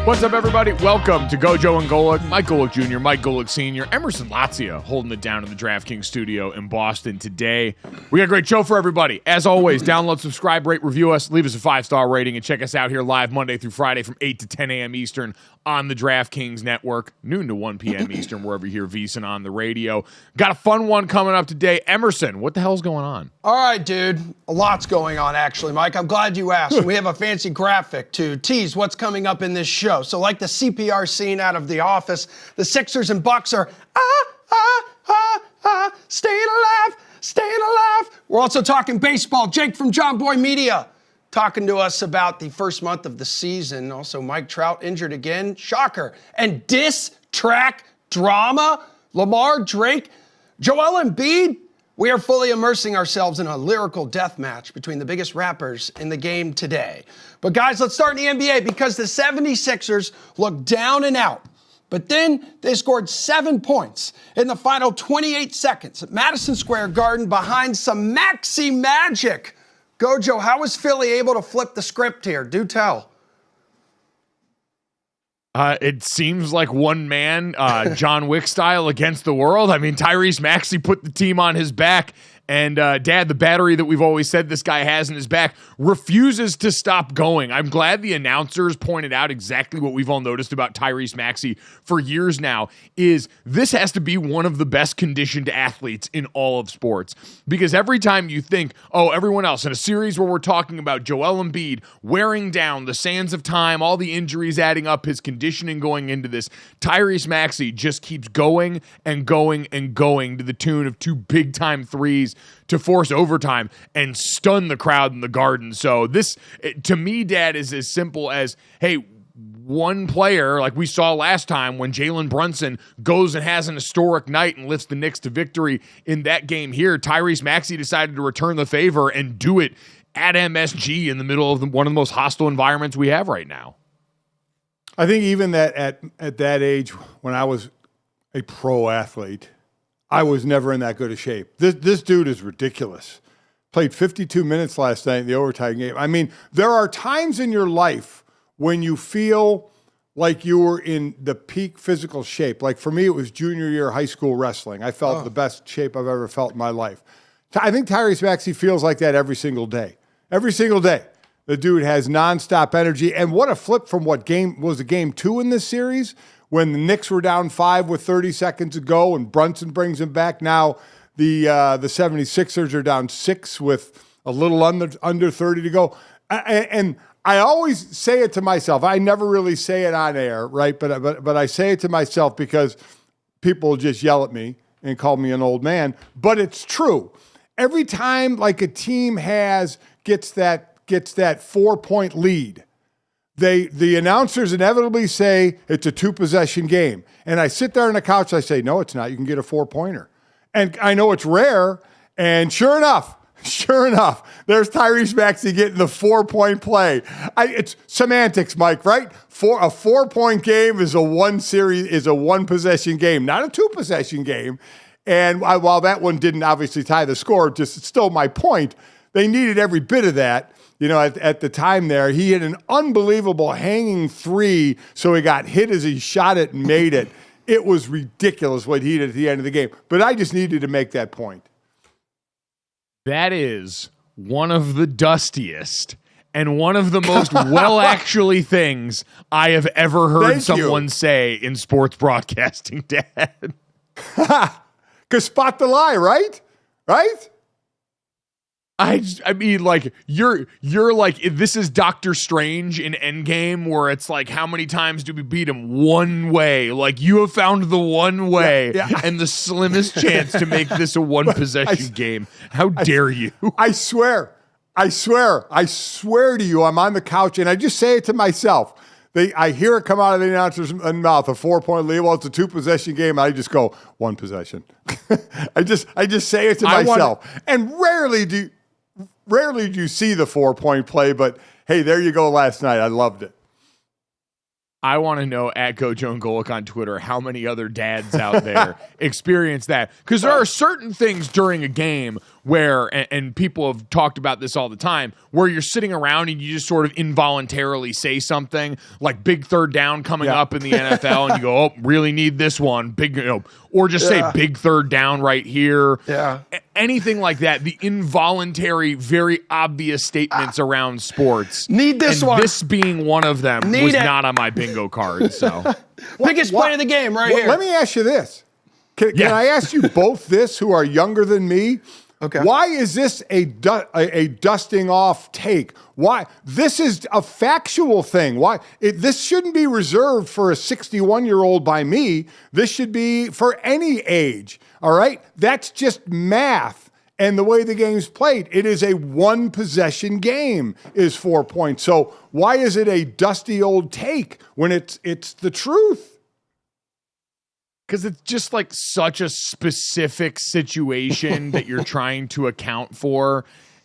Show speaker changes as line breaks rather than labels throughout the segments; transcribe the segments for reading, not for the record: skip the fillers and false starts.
What's up, everybody? Welcome to GoJo and Golic. Mike Golic Jr., Mike Golic Sr., Emerson Lazia holding it down in the DraftKings studio in Boston today. We got a great show for everybody. As always, download, subscribe, rate, review us, leave us a 5-star rating, and check us out here live Monday through Friday from 8 to 10 a.m. Eastern on the DraftKings network, noon to 1 p.m. Eastern, wherever you hear VSiN on the radio. Got a fun one coming up today. Emerson, what the hell's going on?
All right, dude. A lot's going on, actually, Mike. I'm glad you asked. We have a fancy graphic to tease what's coming up in this show. So like the CPR scene out of The Office, the Sixers and Bucks are, staying alive, staying alive. We're also talking baseball. Jake from Jomboy Media talking to us about the first month of the season. Also, Mike Trout injured again. Shocker. And diss track drama. Lamar, Drake, Joel Embiid. We are fully immersing ourselves in a lyrical death match between the biggest rappers in the game today. But guys, let's start in the NBA because the 76ers look down and out. But then they scored 7 points in the final 28 seconds at Madison Square Garden behind some Maxey magic. GoJo, how was Philly able to flip the script here? Do tell.
It seems like one man, John Wick style, against the world. I mean, Tyrese Maxey put the team on his back. And Dad, the battery that we've always said this guy has in his back refuses to stop going. I'm glad the announcers pointed out exactly what we've all noticed about Tyrese Maxey for years now, is this has to be one of the best conditioned athletes in all of sports. Because every time you think, oh, everyone else, in a series where we're talking about Joel Embiid wearing down, the sands of time, all the injuries adding up, his conditioning going into this, Tyrese Maxey just keeps going and going and going to the tune of 2 big-time threes to force overtime and stun the crowd in the Garden. So this, to me, Dad, is as simple as, hey, one player, like we saw last time when Jalen Brunson goes and has an historic night and lifts the Knicks to victory in that game here, Tyrese Maxey decided to return the favor and do it at MSG in the middle of one of the most hostile environments we have right now.
I think even that at that age, when I was a pro athlete, I was never in that good a shape. This dude is ridiculous. Played 52 minutes last night in the overtime game. I mean, there are times in your life when you feel like you were in the peak physical shape. Like for me, it was junior year high school wrestling. I felt the best shape I've ever felt in my life. I think Tyrese Maxey feels like that every single day. Every single day. The dude has nonstop energy. And what a flip from what game was the game 2 in this series, when the Knicks were down 5 with 30 seconds to go and Brunson brings him back. Now the 76ers are down 6 with a little under 30 to go. And I always say it to myself. I never really say it on air, right? But I say it to myself because people just yell at me and call me an old man. But it's true. Every time like a team gets that 4-point lead, the announcers inevitably say it's a 2-possession game. And I sit there on the couch, I say, no, it's not. You can get a 4-pointer. And I know it's rare. And sure enough, there's Tyrese Maxey getting the 4-point play. It's semantics, Mike, right? A 4-point game is a 1-possession game, not a 2-possession game. And while that one didn't obviously tie the score, just still my point, they needed every bit of that. You know, at the time there, he hit an unbelievable hanging three, so he got hit as he shot it and made it. It was ridiculous what he did at the end of the game. But I just needed to make that point.
That is one of the dustiest and one of the most well-actually things I have ever heard someone say in sports broadcasting, Dad.
Because spot the lie, right? Right?
I mean, like, you're like, this is Doctor Strange in Endgame, where it's like, how many times do we beat him? One way. Like, you have found the one way and the slimmest chance to make this a one-possession game. How dare you?
I swear to you, I'm on the couch, and I just say it to myself. I hear it come out of the announcer's mouth, a 4-point lead. Well, it's a 2-possession game. I just go, one possession. I just say it to myself. And rarely do you see the 4-point play, but hey, there you go last night. I loved it.
I want to know at GoJo Golic on Twitter how many other dads out there experience that. Because there are certain things during a game where, and people have talked about this all the time, where you're sitting around and you just sort of involuntarily say something like big third down coming up in the NFL, and you go, oh, really need this one. Big, or just say big third down right here.
Yeah.
Anything like that. The involuntary, very obvious statements around sports.
Need this one.
This being one of them was not on my bingo card. So
biggest play of the game here.
Let me ask you this. Can I ask you both this, who are younger than me?
Okay.
Why is this a dusting off take? Why? This is a factual thing. Why? This shouldn't be reserved for a 61-year-old by me. This should be for any age. All right? That's just math and the way the game's played. It is a one-possession game is 4 points. So why is it a dusty old take when it's the truth?
Because it's just like such a specific situation that you're trying to account for.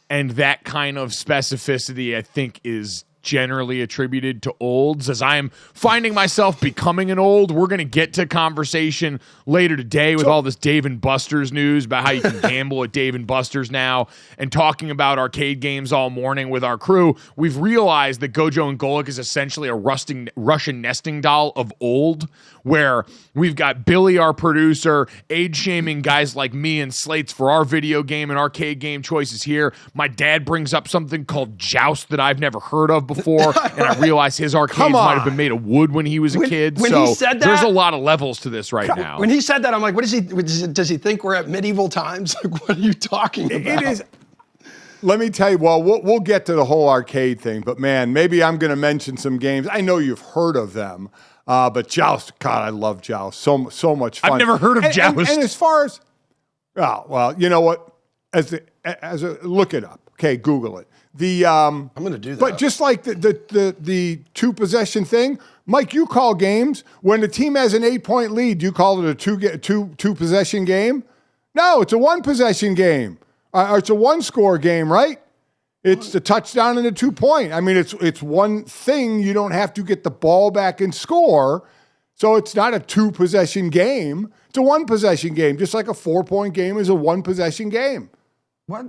And that kind of specificity, I think, is generally attributed to olds. As I am finding myself becoming an old, we're going to get to conversation later today with all this Dave & Buster's news about how you can gamble at Dave & Buster's now, and talking about arcade games all morning with our crew. We've realized that GoJo Golic is essentially a Russian nesting doll of old, where we've got Billy, our producer, age-shaming guys like me and slates for our video game and arcade game choices here. My dad brings up something called Joust that I've never heard of before, and I realize his arcades might have been made of wood when he was a kid.
When
so
he said that,
there's a lot of levels to this right now.
When he said that, I'm like, does he think we're at medieval times? Like, what are you talking about?
It is. Let me tell you, we'll get to the whole arcade thing, but man, maybe I'm going to mention some games. I know you've heard of them. But Joust, God, I love Joust. So much fun.
I've never heard of Joust.
And as far as, well, you know what? Look it up. Okay, Google it. I'm
going to do that.
But just like the 2-possession thing, Mike, you call games when the team has an 8-point lead. Do you call it a two-possession game? No, it's a 1-possession game. It's a 1-score game, right? It's the touchdown and a 2-point. I mean, it's one thing. You don't have to get the ball back and score. So it's not a 2-possession game. It's a 1-possession game, just like a 4-point game is a 1-possession game.
What?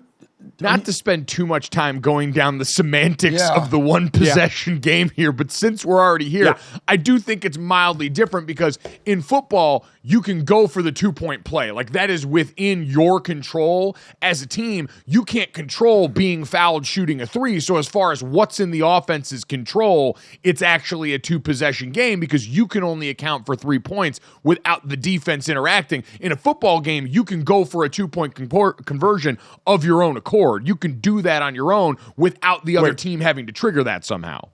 Not to spend too much time going down the semantics of the one-possession game here, but since we're already here, I do think it's mildly different, because in football, you can go for the 2-point play. Like, that is within your control as a team. You can't control being fouled shooting a 3. So as far as what's in the offense's control, it's actually a 2-possession game, because you can only account for 3 points without the defense interacting. In a football game, you can go for a 2-point conversion of your own accord. You can do that on your own without the other team having to trigger that somehow.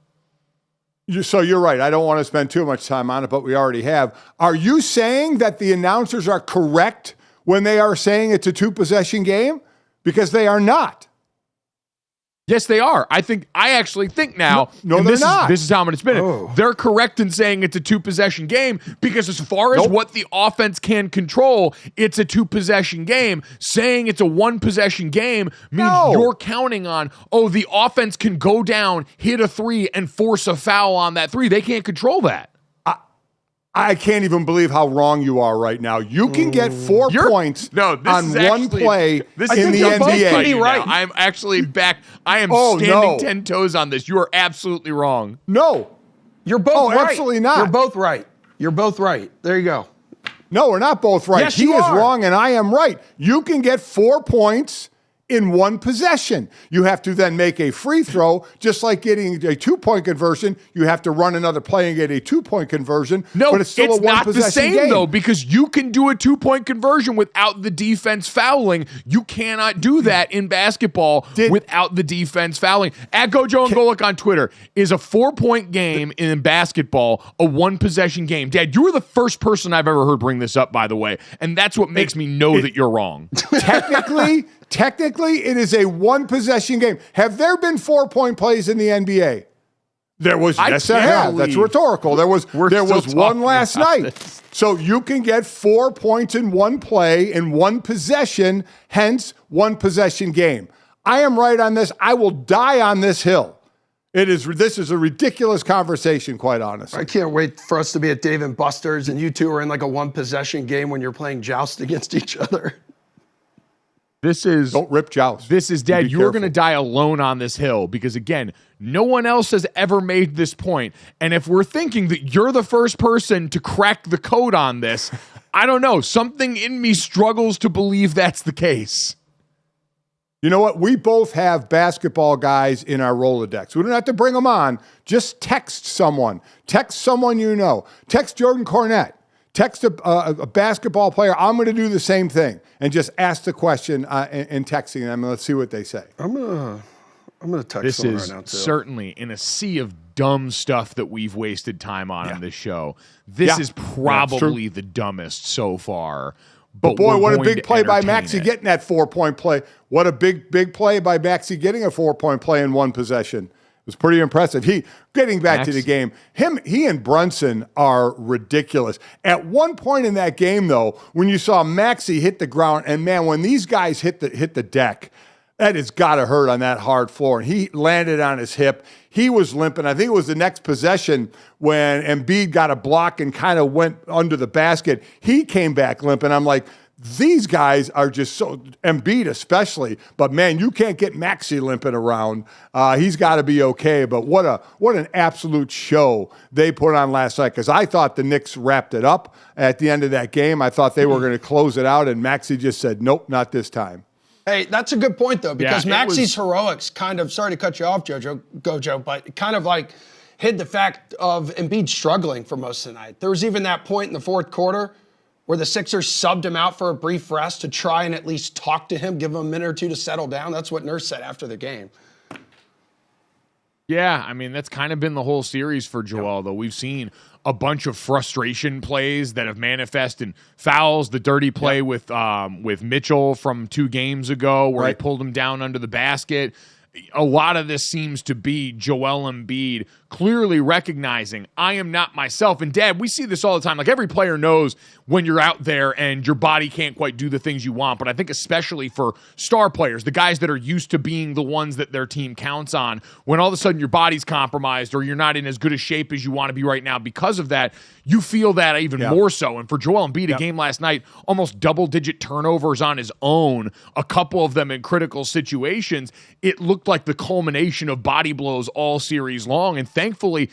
So you're right. I don't want to spend too much time on it, but we already have. Are you saying that the announcers are correct when they are saying it's a 2-possession game? Because they are not.
Yes, they are. I actually think now.
No, they're not.
This is how I'm going to spin it. They're correct in saying it's a 2-possession game, because as far as what the offense can control, it's a 2-possession game. Saying it's a 1-possession game means you're counting on, the offense can go down, hit a 3, and force a foul on that 3. They can't control that.
I can't even believe how wrong you are right now. You can get 4 points on one play in the NBA.
Right. I'm actually back. I am standing 10 toes on this. You are absolutely wrong.
No.
You're both right.
Absolutely not.
You're both right. You're both right. There you go.
No, we're not both right.
Yes,
he is wrong and I am right. You can get 4 points in one possession. You have to then make a free throw, just like getting a 2-point conversion. You have to run another play and get a 2-point conversion.
No,
but it's still a
not the same
game.
though, because you can do a 2-point conversion without the defense fouling. You cannot do that in basketball without the defense fouling. At GoJo and Golic on Twitter, is a 4-point game in basketball a 1-possession game? Dad, you were the first person I've ever heard bring this up, by the way, and that's what makes me know that you're wrong.
Technically, it is a 1-possession game. Have there been 4-point plays in the NBA? There was. Yes, there have. That's rhetorical. There was one last night. So you can get 4 points in one play in one possession, hence 1-possession game. I am right on this. I will die on this hill. This is a ridiculous conversation, quite honestly.
I can't wait for us to be at Dave & Buster's and you two are in like a 1-possession game when you're playing joust against each other.
Don't rip joust.
This is dead. You're going to die alone on this hill because, again, no one else has ever made this point. And if we're thinking that you're the first person to crack the code on this, I don't know. Something in me struggles to believe that's the case.
You know what? We both have basketball guys in our Rolodex. We don't have to bring them on. Just text someone. Text someone you know. Text Jordan Cornette. Text a basketball player. I'm going to do the same thing and just ask the question in texting them. And let's see what they say.
I'm gonna text someone right now too.
This is certainly in a sea of dumb stuff that we've wasted time on this show. This is probably the dumbest so far. But
boy, what a big play by Maxey getting that 4-point play. What a big play by Maxey getting a 4-point play in one possession. It was pretty impressive. Getting back to the game, he and Brunson are ridiculous. At one point in that game, though, when you saw Maxey hit the ground, and man, when these guys hit the deck, that has got to hurt on that hard floor. And he landed on his hip. He was limping. I think it was the next possession when Embiid got a block and kind of went under the basket. He came back limping. I'm like, these guys are just so, Embiid especially, but man, you can't get Maxey limping around. He's got to be okay, but what an absolute show they put on last night, because I thought the Knicks wrapped it up at the end of that game. I thought they were going to close it out, and Maxey just said, nope, not this time.
Hey, that's a good point, though, because Maxey's heroics kind of, sorry to cut you off, GoJo, but kind of like hid the fact of Embiid struggling for most of the night. There was even that point in the fourth quarter where the Sixers subbed him out for a brief rest to try and at least talk to him, give him a minute or two to settle down. That's what Nurse said after the game.
Yeah, I mean, that's kind of been the whole series for Joel, though. We've seen a bunch of frustration plays that have manifested in fouls, the dirty play with Mitchell from 2 games ago where he pulled him down under the basket. A lot of this seems to be Joel Embiid clearly recognizing I am not myself. And Dad, we see this all the time. Like, every player knows when you're out there and your body can't quite do the things you want. But I think especially for star players, the guys that are used to being the ones that their team counts on, when all of a sudden your body's compromised or you're not in as good a shape as you want to be right now because of that, you feel that even more so. And for Joel Embiid, a game last night, almost double-digit turnovers on his own, a couple of them in critical situations. It looked like the culmination of body blows all series long. And thankfully,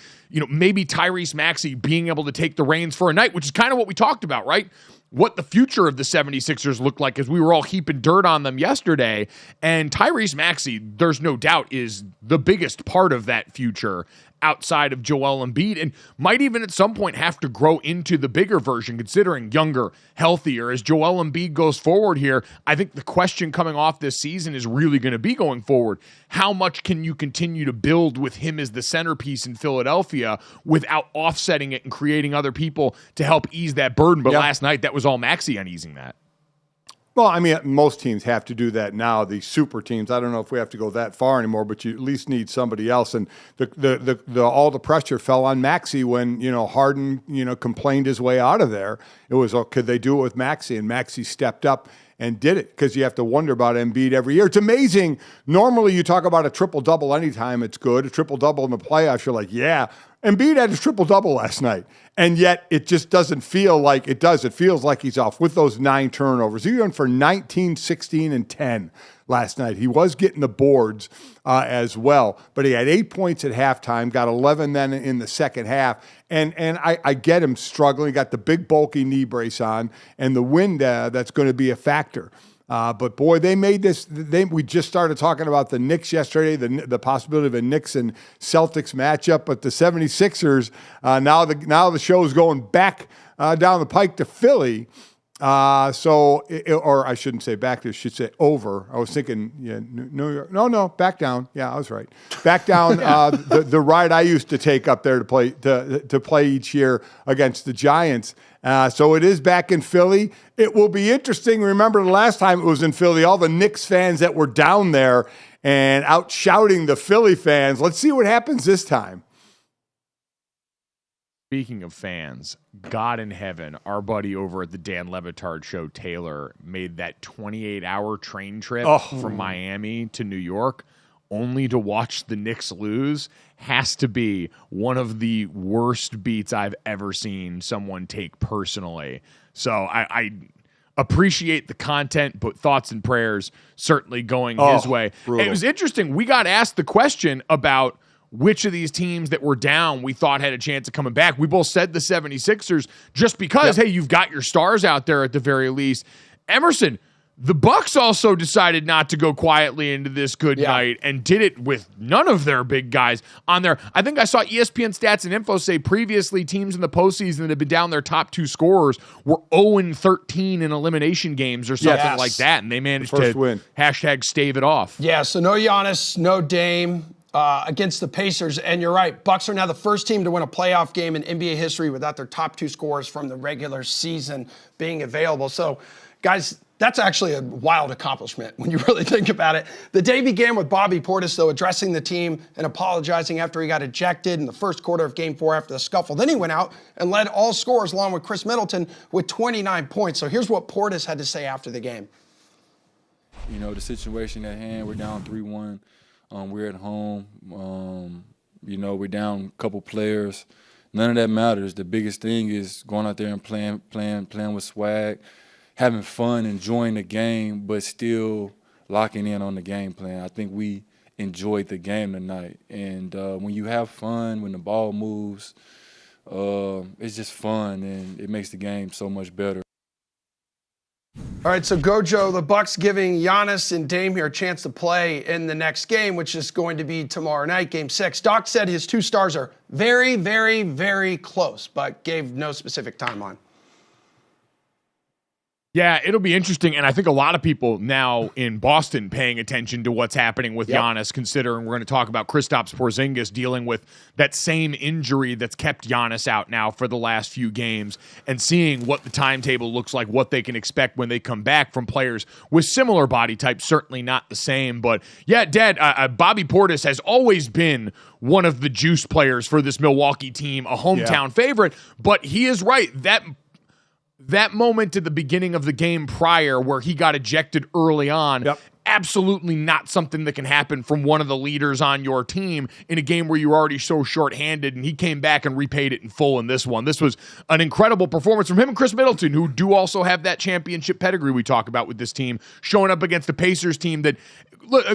maybe Tyrese Maxey being able to take the reins for a night, which is kind of what we talked about, right? What the future of the 76ers looked like as we were all heaping dirt on them yesterday. And Tyrese Maxey, there's no doubt, is the biggest part of that future outside of Joel Embiid, and might even at some point have to grow into the bigger version, considering younger, healthier. As Joel Embiid goes forward here, I think the question coming off this season is really going to be going forward, how much can you continue to build with him as the centerpiece in Philadelphia without offsetting it and creating other people to help ease that burden? But last night, that was all Maxey on easing that.
Well, I mean, most teams have to do that now. The super teams, I don't know if we have to go that far anymore, but you at least need somebody else. And all the pressure fell on Maxey when Harden complained his way out of there. It was, could they do it with Maxey? And Maxey stepped up and did it, because you have to wonder about Embiid every year. It's amazing. Normally you talk about a triple-double anytime it's good. A triple-double in the playoffs, you're like, yeah. Embiid had a triple-double last night, and yet it just doesn't feel like it does. It feels like he's off with those 9 turnovers. He went for 19, 16, and 10 last night. He was getting the boards as well, but he had 8 points at halftime, got 11 then in the second half, and I get him struggling. He got the big bulky knee brace on, and the wind that's going to be a factor. But boy, they made this. We just started talking about the Knicks yesterday, the possibility of a Knicks and Celtics matchup. But the 76ers, now the show is going back down the pike to Philly. Or I shouldn't say back. I should say over. I was thinking, New York. No, back down. Yeah, I was right. Back down. The ride I used to take up there to play each year against the Giants. So it is back in Philly. It will be interesting. Remember the last time it was in Philly, all the Knicks fans that were down there and out shouting the Philly fans. Let's see what happens this time.
Speaking of fans, God in heaven, our buddy over at the Dan Levitard show, Taylor, made that 28-hour train trip from Miami to New York only to watch the Knicks lose. Has to be one of the worst beats I've ever seen someone take personally. So I appreciate the content, but thoughts and prayers certainly going his way.
Brutal.
It was interesting. We got asked the question about which of these teams that were down we thought had a chance of coming back. We both said the 76ers just because, hey, you've got your stars out there at the very least. Emerson, the Bucks also decided not to go quietly into this good night and did it with none of their big guys on there. I think I saw ESPN Stats and Info say previously teams in the postseason that had been down their top 2 scorers were 0-13 in elimination games or something like that, and they managed to
win.
#stave it off.
Yeah, so no Giannis, no Dame. Against the Pacers, and you're right, Bucks are now the first team to win a playoff game in NBA history without their top 2 scorers from the regular season being available. So, guys, that's actually a wild accomplishment when you really think about it. The day began with Bobby Portis, though, addressing the team and apologizing after he got ejected in the first quarter of Game 4 after the scuffle. Then he went out and led all scorers along with Chris Middleton with 29 points. So here's what Portis had to say after the game.
You know, the situation at hand, we're down 3-1. We're at home. We're down a couple players. None of that matters. The biggest thing is going out there and playing with swag, having fun, enjoying the game, but still locking in on the game plan. I think we enjoyed the game tonight. And when you have fun, when the ball moves, it's just fun, and it makes the game so much better.
All right, so GoJo, the Bucks giving Giannis and Dame here a chance to play in the next game, which is going to be tomorrow night, Game 6. Doc said his 2 stars are very, very, very close, but gave no specific timeline.
Yeah, it'll be interesting, and I think a lot of people now in Boston paying attention to what's happening with Giannis, considering we're going to talk about Kristaps Porzingis dealing with that same injury that's kept Giannis out now for the last few games, and seeing what the timetable looks like, what they can expect when they come back from players with similar body types, certainly not the same. But yeah, Dad, Bobby Portis has always been one of the juice players for this Milwaukee team, a hometown favorite, but he is right. That moment at the beginning of the game prior where he got ejected early on, absolutely not something that can happen from one of the leaders on your team in a game where you're already so shorthanded, and he came back and repaid it in full in this one. This was an incredible performance from him and Chris Middleton, who do also have that championship pedigree we talk about with this team, showing up against the Pacers team that,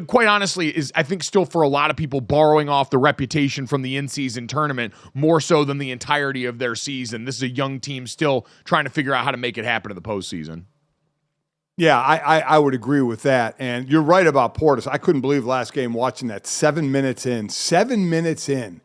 quite honestly, is, I think, still for a lot of people borrowing off the reputation from the in-season tournament more so than the entirety of their season. This is a young team still trying to figure out how to make it happen in the postseason.
Yeah, I would agree with that. And you're right about Portis. I couldn't believe last game watching that 7 minutes in,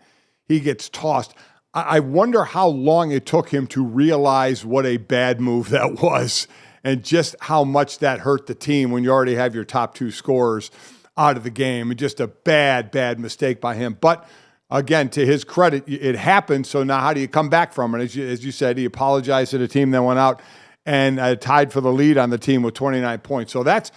he gets tossed. I wonder how long it took him to realize what a bad move that was and just how much that hurt the team when you already have your top 2 scorers out of the game. And just a bad mistake by him. But again, to his credit, it happened. So now how do you come back from it? As you said, he apologized to the team, then went out and tied for the lead on the team with 29 points. So that's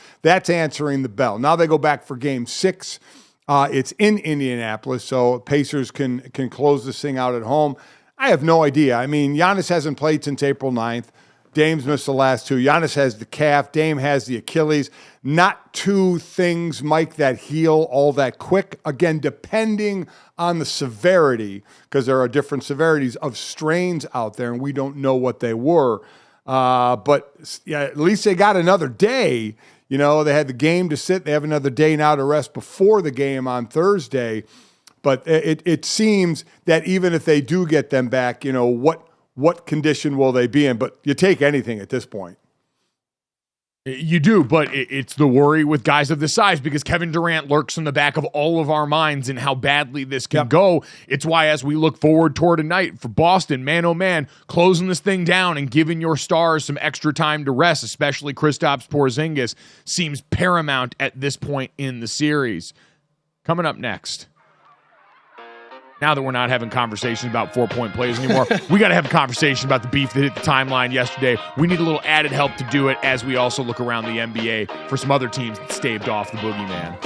answering the bell. Now they go back for Game 6. It's in Indianapolis, so Pacers can close this thing out at home. I have no idea. I mean, Giannis hasn't played since April 9th. Dame's missed the last 2. Giannis has the calf. Dame has the Achilles. Not 2 things, Mike, that heal all that quick. Again, depending on the severity, because there are different severities of strains out there, and we don't know what they were. But yeah, at least they got another day. You know, they had the game to sit. They have another day now to rest before the game on Thursday. But it seems that even if they do get them back, you know, what condition will they be in? But you take anything at this point.
You do, but it's the worry with guys of this size because Kevin Durant lurks in the back of all of our minds and how badly this can go. It's why as we look forward toward tonight for Boston, man, oh man, closing this thing down and giving your stars some extra time to rest, especially Kristaps Porzingis, seems paramount at this point in the series. Coming up next. Now that we're not having conversations about 4-point plays anymore, we got to have a conversation about the beef that hit the timeline yesterday. We need a little added help to do it as we also look around the NBA for some other teams that staved off the boogeyman.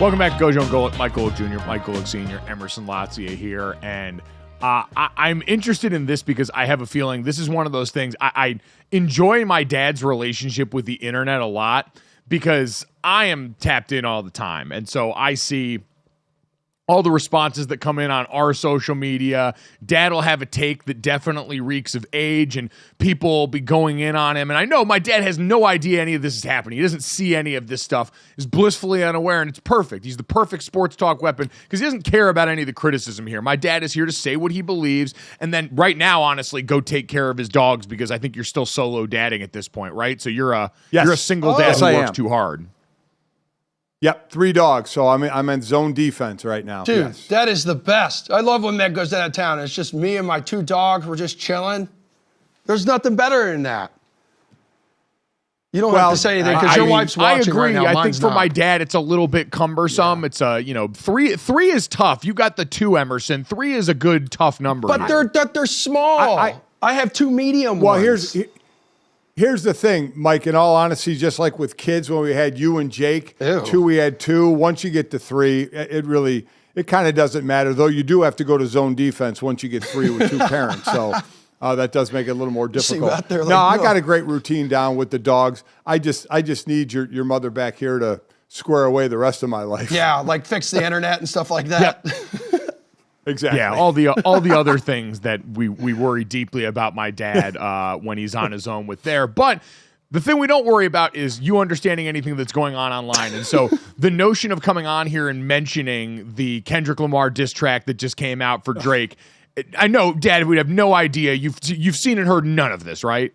Welcome back to GoJo Golic, Mike Golic Jr., Mike Golic Sr., Emerson Latzia here, and I'm interested in this because I have a feeling this is one of those things. I enjoy my dad's relationship with the internet a lot because I am tapped in all the time, and so I see all the responses that come in on our social media. Dad will have a take that definitely reeks of age, and people will be going in on him. And I know my dad has no idea any of this is happening. He doesn't see any of this stuff, is blissfully unaware, and it's perfect. He's the perfect sports talk weapon because he doesn't care about any of the criticism here. My dad is here to say what he believes, and then right now, honestly, go take care of his dogs because I think you're still solo dadding at this point, right? So you're a single dad who works too hard.
Yep, 3 dogs. So I'm in zone defense right now.
Dude,
yes.
That is the best. I love when Meg goes out of town. It's just me and my 2 dogs. We're just chilling. There's nothing better than that. You don't have to say anything because your wife's watching right now.
I think for my dad, it's a little bit cumbersome. Yeah. It's three is tough. You got the 2, Emerson. 3 is a good, tough number.
But they're small. I have 2 medium ones.
Well, here's the thing, Mike. In all honesty, just like with kids, when we had you and Jake, 2, we had 2. Once you get to 3, it kind of doesn't matter. Though you do have to go to zone defense once you get 3 with 2 parents. So. That does make it a little more difficult. I got a great routine down with the dogs. I just need your mother back here to square away the rest of my life.
Yeah, like fix the internet and stuff like that.
Yep.
Exactly.
Yeah, all the other things that we worry deeply about my dad when he's on his own with there. But the thing we don't worry about is you understanding anything that's going on online. And so the notion of coming on here and mentioning the Kendrick Lamar diss track that just came out for Drake. I know, Dad, we'd have no idea. You've seen and heard none of this, right?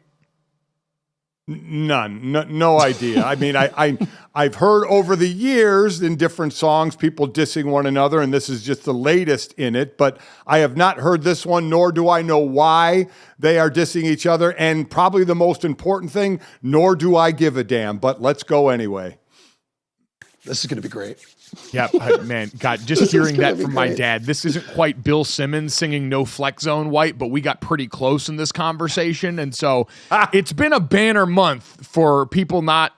None. No idea. I mean, I've heard over the years in different songs people dissing one another, and this is just the latest in it. But I have not heard this one, nor do I know why they are dissing each other. And probably the most important thing, nor do I give a damn. But let's go anyway.
This is going to be great.
Yeah, man, God, just hearing that from my dad. This isn't quite Bill Simmons singing No Flex Zone White, but we got pretty close in this conversation. And so it's been a banner month for people not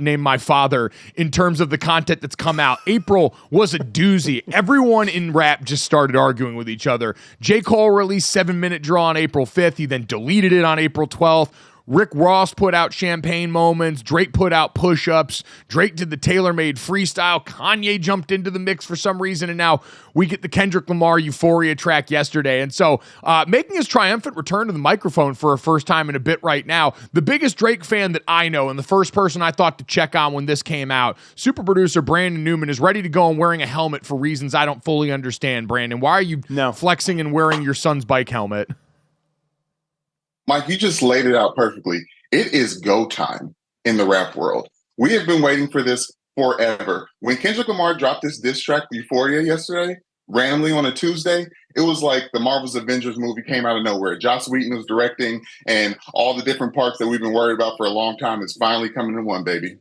named my father in terms of the content that's come out. April was a doozy. Everyone in rap just started arguing with each other. J. Cole released 7-Minute Draw on April 5th. He then deleted it on April 12th. Rick Ross put out Champagne Moments. Drake put out Push-Ups. Drake did the tailor-made freestyle. Kanye jumped into the mix for some reason, and now we get the Kendrick Lamar Euphoria track yesterday. And so making his triumphant return to the microphone for a first time in a bit right now, the biggest Drake fan that I know and the first person I thought to check on when this came out, super producer Brandon Newman is ready to go and wearing a helmet for reasons I don't fully understand. Brandon, why are you flexing and wearing your son's bike helmet?
Mike, you just laid it out perfectly. It is go time in the rap world. We have been waiting for this forever. When Kendrick Lamar dropped this diss track, Euphoria, yesterday, randomly on a Tuesday, it was like the Marvel's Avengers movie came out of nowhere. Joss Whedon was directing, and all the different parts that we've been worried about for a long time is finally coming to one, baby.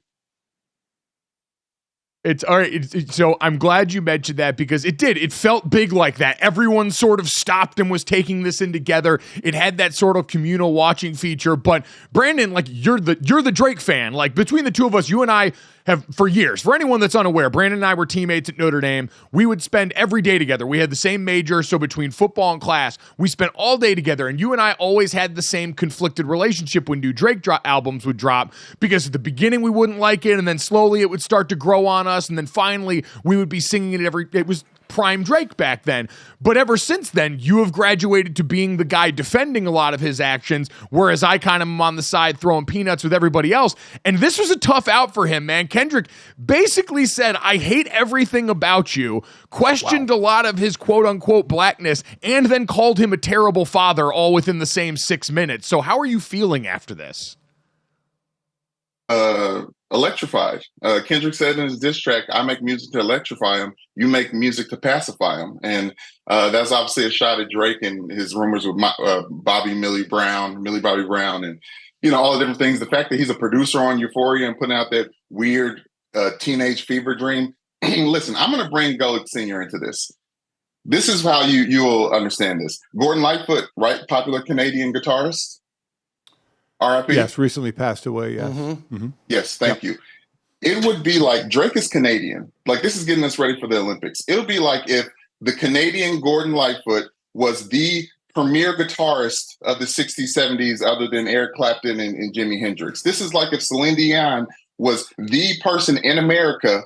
It's all right. So I'm glad you mentioned that because it did. It felt big like that. Everyone sort of stopped and was taking this in together. It had that sort of communal watching feature. But Brandon, like you're the Drake fan. Like between the two of us, you and I have for years. For anyone that's unaware, Brandon and I were teammates at Notre Dame. We would spend every day together. We had the same major, so between football and class, we spent all day together. And you and I always had the same conflicted relationship when new Drake albums would drop because at the beginning we wouldn't like it, and then slowly it would start to grow on us, and then finally we would be singing it it was prime Drake back then. But ever since then, you have graduated to being the guy defending a lot of his actions, whereas I kind of am on the side throwing peanuts with everybody else. And this was a tough out for him, man. Kendrick basically said, I hate everything about you, questioned a lot of his quote-unquote blackness, and then called him a terrible father all within the same 6 minutes. So how are you feeling after this?
Electrified. Kendrick said in his diss track, I make music to electrify him. You make music to pacify him. And that's obviously a shot at Drake and his rumors with Millie Bobby Brown, and, you know, all the different things. The fact that he's a producer on Euphoria and putting out that weird teenage fever dream. Listen, I'm going to bring Golic Sr. into this. This is how you will understand this. Gordon Lightfoot, right? Popular Canadian guitarist. R.I.P.
Yes, recently passed away. Yes.
Mm-hmm. Mm-hmm. Yes, thank you. It would be like Drake is Canadian. Like, this is getting us ready for the Olympics. It would be like if the Canadian Gordon Lightfoot was the premier guitarist of the 60s, 70s, other than Eric Clapton and Jimi Hendrix. This is like if Celine Dion was the person in America,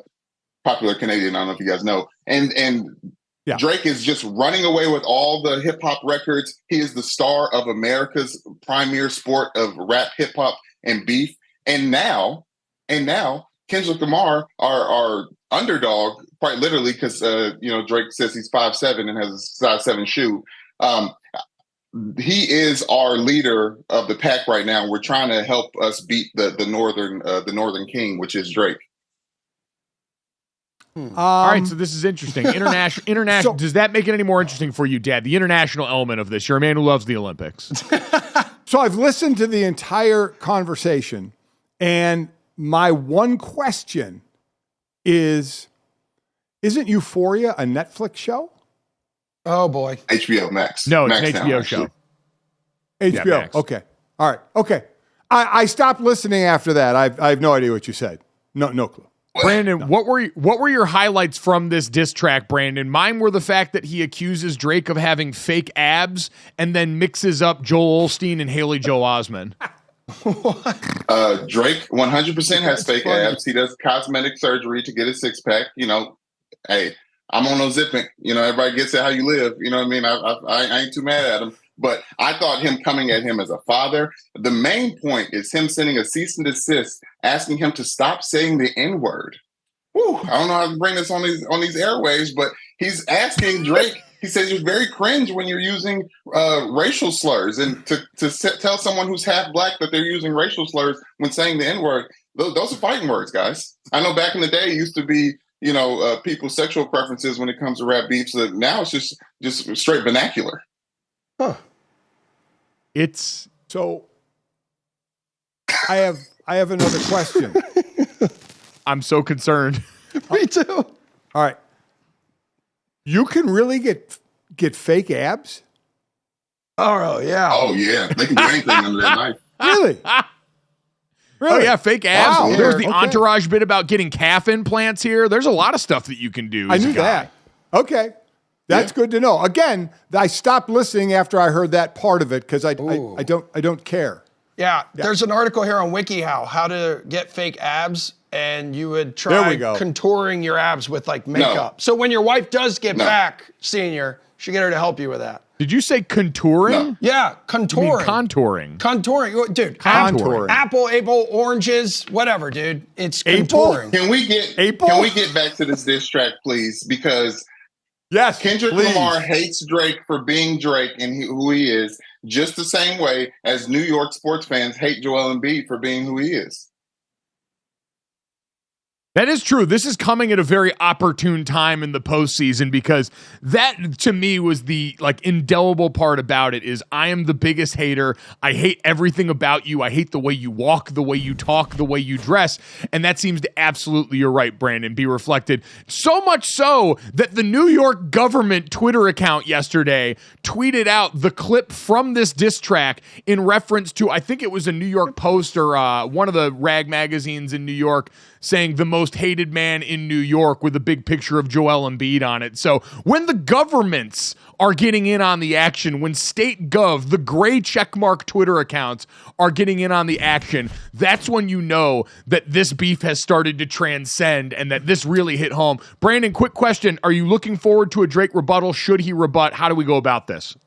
popular Canadian, I don't know if you guys know, and yeah. Drake is just running away with all the hip hop records. He is the star of America's premier sport of rap, hip hop, and beef. And now Kendrick Lamar, our underdog, quite literally, because Drake says he's 5'7" and has a size 7 shoe. He is our leader of the pack right now. We're trying to help us beat the Northern King, which is Drake.
All right, so this is interesting. International. So, does that make it any more interesting for you, Dad? The international element of this. You're a man who loves the Olympics.
So I've listened to the entire conversation, And my one question is, isn't Euphoria a Netflix show?
Oh, boy.
HBO Max.
No, it's
Max
an
now,
HBO
actually.
show.
HBO.
Yeah, Max.
Okay. All right. Okay. I stopped listening after that. I have no idea what you said. No clue.
Brandon, what were your highlights from this diss track, Brandon? Mine were the fact that he accuses Drake of having fake abs and then mixes up Joel Osteen and Haley Joel Osment.
Drake 100% has fake
funny.
abs. He does cosmetic surgery to get a six pack. You know, hey, I'm on no zipping. You know, everybody gets it how you live. You know what I mean? I ain't too mad at him. But I thought him coming at him as a father. The main point is him sending a cease and desist, asking him to stop saying the N-word. Whew, I don't know how to bring this on these airwaves, but he's asking Drake. He says you're very cringe when you're using racial slurs, and to tell someone who's half black that they're using racial slurs when saying the N-word. Those are fighting words, guys. I know back in the day it used to be, people's sexual preferences when it comes to rap beefs. So now it's just straight vernacular.
Huh.
It's
So I have another question.
I'm so concerned.
Me too.
All right. You can really get fake abs?
Oh, yeah.
Oh yeah, they can do anything under that knife.
Really?
Oh yeah, fake abs.
Wow.
There's the
Okay.
Entourage bit about getting calf implants here. There's a lot of stuff that you can do.
I
as a
knew
guy.
that. Okay. That's good to know. Again, I stopped listening after I heard that part of it because I don't care.
Yeah, there's an article here on WikiHow, how to get fake abs, and you would
There
try
we go.
contouring your abs with like makeup. So when your wife does get back, senior, you get her to help you with that.
Did you say contouring?
No.
Yeah,
You mean
contouring.
contouring.
Contouring, dude.
Contouring.
Apple, oranges, whatever, dude. It's
Apple?
contouring.
Can we get back to this diss track, please? Because
Yes,
Kendrick
please.
Lamar hates Drake for being Drake and who he is, just the same way as New York sports fans hate Joel Embiid for being who he is.
That is true. This is coming at a very opportune time in the postseason because that, to me, was the indelible part about it is I am the biggest hater. I hate everything about you. I hate the way you walk, the way you talk, the way you dress. And that seems to absolutely, you're right, Brandon, be reflected. So much so that the New York government Twitter account yesterday tweeted out the clip from this diss track in reference to, I think it was a New York Post or one of the rag magazines in New York, saying the most hated man in New York with a big picture of Joel Embiid on it. So when the governments are getting in on the action, when state gov, the gray checkmark Twitter accounts are getting in on the action, that's when you know that this beef has started to transcend and that this really hit home. Brandon, quick question. Are you looking forward to a Drake rebuttal? Should he rebut? How do we go about this?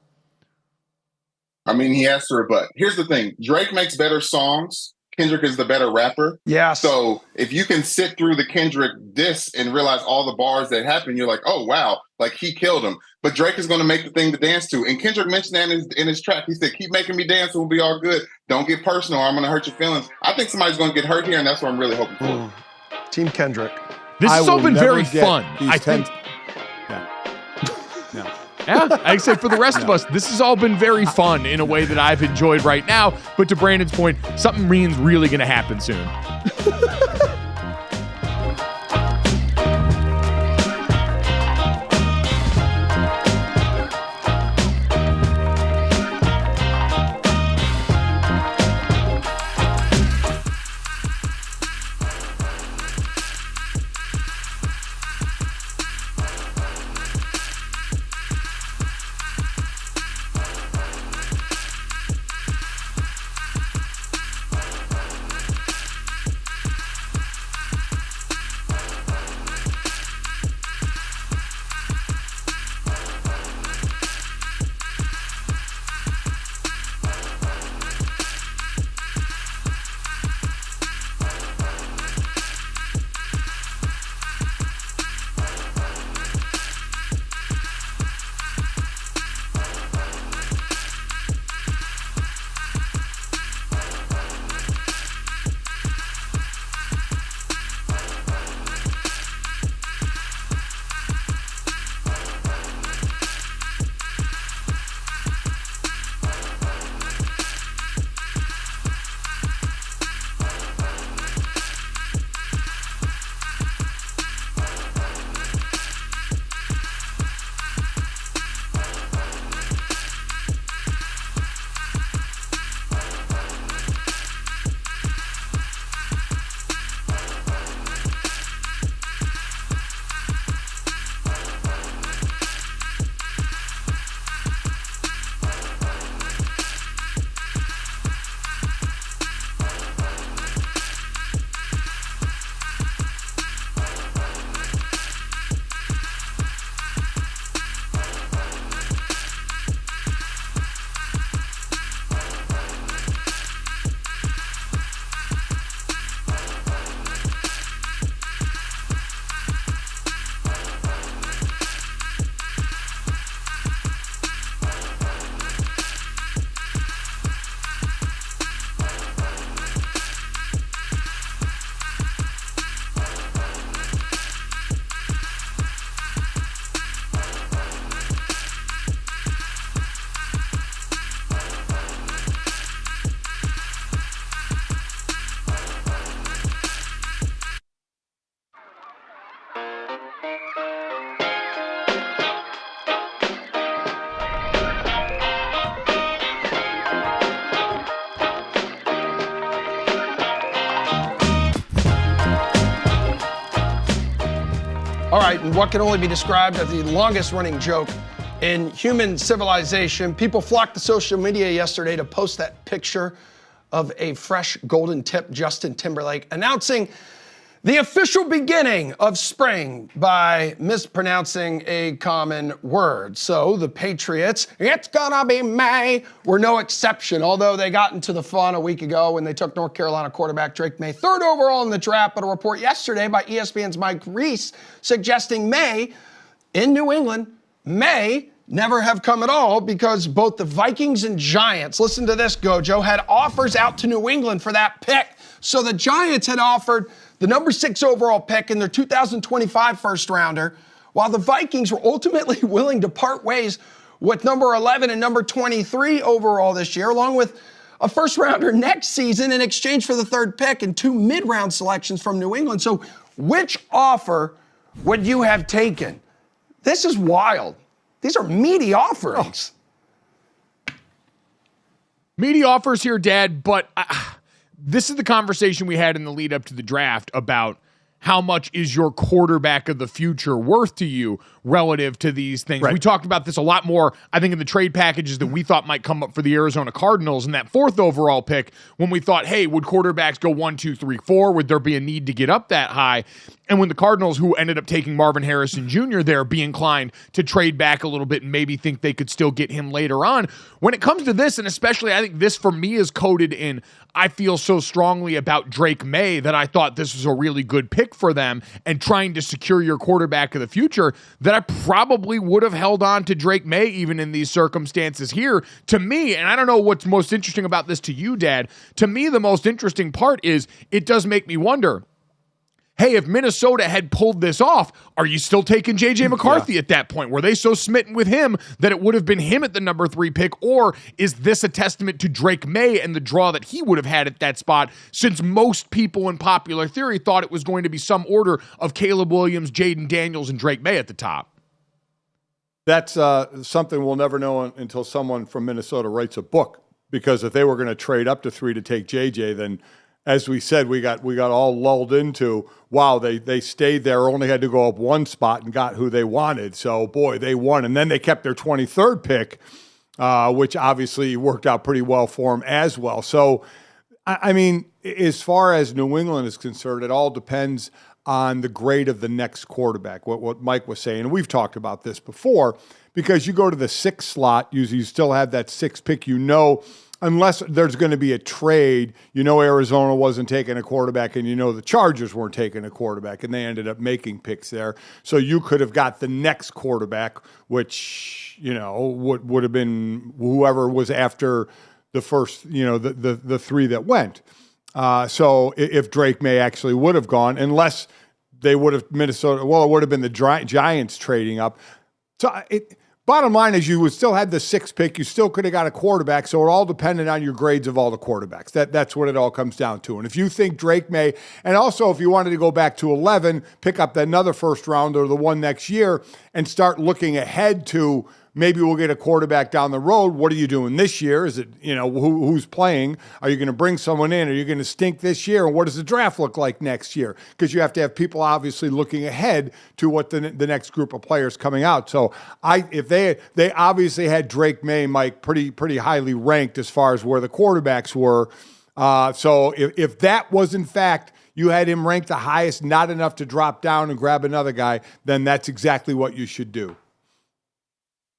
I mean, he has to rebut. Here's the thing. Drake makes better songs. Kendrick is the better rapper.
Yeah.
So if you can sit through the Kendrick diss and realize all the bars that happen, you're like, oh, wow, like he killed him. But Drake is going to make the thing to dance to. And Kendrick mentioned that in his track. He said, keep making me dance and we'll be all good. Don't get personal or I'm going to hurt your feelings. I think somebody's going to get hurt here, and that's what I'm really hoping for.
Team Kendrick.
This has all been very fun. I think.
No.
Yeah, I say for the rest of us, this has all been very fun in a way that I've enjoyed right now. But to Brandon's point, something really going to happen soon.
All right, and what can only be described as the longest running joke in human civilization. People flocked to social media yesterday to post that picture of a fresh golden tip Justin Timberlake announcing the official beginning of spring by mispronouncing a common word. So the Patriots, it's gonna be Maye, were no exception, although they got into the fun a week ago when they took North Carolina quarterback Drake Maye third overall in the draft, but a report yesterday by ESPN's Mike Reese suggesting Maye in New England may never have come at all because both the Vikings and Giants, listen to this, GoJo, had offers out to New England for that pick. So the Giants had offered the number 6 overall pick in their 2025 first rounder, while the Vikings were ultimately willing to part ways with number 11 and number 23 overall this year, along with a first rounder next season in exchange for the third pick and 2 mid-round selections from New England. So which offer would you have taken? This is wild. These are meaty offerings.
Meaty offers here, Dad, but this is the conversation we had in the lead up to the draft about how much is your quarterback of the future worth to you relative to these things. Right. We talked about this a lot more, I think, in the trade packages that we thought might come up for the Arizona Cardinals in that 4th overall pick when we thought, hey, would quarterbacks go 1, 2, 3, 4? Would there be a need to get up that high? And when the Cardinals, who ended up taking Marvin Harrison Jr. there, be inclined to trade back a little bit and maybe think they could still get him later on. When it comes to this, and especially I think this for me is coded in, I feel so strongly about Drake Maye that I thought this was a really good pick for them and trying to secure your quarterback of the future, that I probably would have held on to Drake Maye even in these circumstances here. To me, and I don't know what's most interesting about this to you, Dad, to me the most interesting part is it does make me wonder, hey, if Minnesota had pulled this off, are you still taking J.J. McCarthy at that point? Were they so smitten with him that it would have been him at the number 3 pick? Or is this a testament to Drake Maye and the draw that he would have had at that spot, since most people in popular theory thought it was going to be some order of Caleb Williams, Jaden Daniels, and Drake Maye at the top?
That's something we'll never know until someone from Minnesota writes a book, because if they were going to trade up to 3 to take J.J., then as we said, we got all lulled into, wow, they stayed there, only had to go up 1 spot and got who they wanted. So, boy, they won. And then they kept their 23rd pick, which obviously worked out pretty well for them as well. So, I mean, as far as New England is concerned, it all depends on the grade of the next quarterback, what Mike was saying. And we've talked about this before, because you go to the 6th slot, you still have that 6th pick, unless there's going to be a trade, Arizona wasn't taking a quarterback, and the Chargers weren't taking a quarterback, and they ended up making picks there. So you could have got the next quarterback, which, would have been whoever was after the first, the 3 that went. So if Drake Maye actually would have gone, unless they would have Minnesota, well, it would have been the Giants trading up. So bottom line is you would still have the 6th pick. You still could have got a quarterback. So it all depended on your grades of all the quarterbacks. That's what it all comes down to. And if you think Drake Maye, and also if you wanted to go back to 11, pick up another first round or the one next year and start looking ahead to maybe we'll get a quarterback down the road. What are you doing this year? Is it, who's playing? Are you going to bring someone in? Are you going to stink this year? And what does the draft look like next year? Because you have to have people obviously looking ahead to what the next group of players coming out. So if they obviously had Drake Maye, Mike, pretty highly ranked as far as where the quarterbacks were. So if that was in fact you had him ranked the highest, not enough to drop down and grab another guy, then that's exactly what you should do.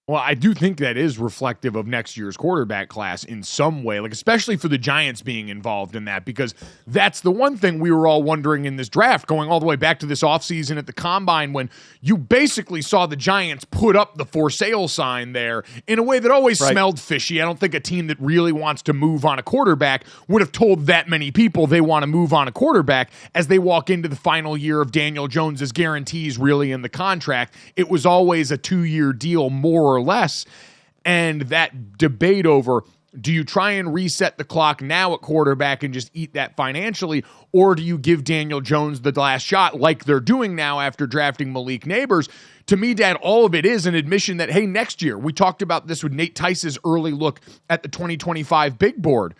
Well, I do think that is reflective of next year's quarterback class in some way, like especially for the Giants being involved in that, because that's the one thing we were all wondering in this draft, going all the way back to this offseason at the Combine, when you basically saw the Giants put up the for sale sign there in a way that always smelled fishy. I don't think a team that really wants to move on a quarterback would have told that many people they want to move on a quarterback as they walk into the final year of Daniel Jones's guarantees really in the contract. It was always a 2-year deal, more or less. And that debate over, do you try and reset the clock now at quarterback and just eat that financially, or do you give Daniel Jones the last shot like they're doing now after drafting Malik Neighbors? To me, Dad, all of it is an admission that, hey, next year, we talked about this with Nate Tice's early look at the 2025 big board.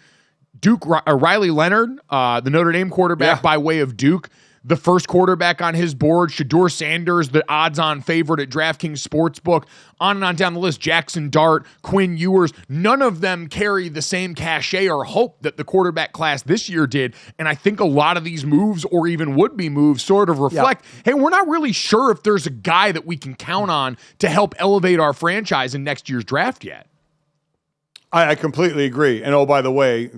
Riley Leonard, the Notre Dame quarterback by way of Duke, the first quarterback on his board, Shedeur Sanders, the odds-on favorite at DraftKings Sportsbook, on and on down the list, Jackson Dart, Quinn Ewers, none of them carry the same cachet or hope that the quarterback class this year did. And I think a lot of these moves, or even would-be moves, sort of reflect, hey, we're not really sure if there's a guy that we can count on to help elevate our franchise in next year's draft yet.
I completely agree. And oh, by the way,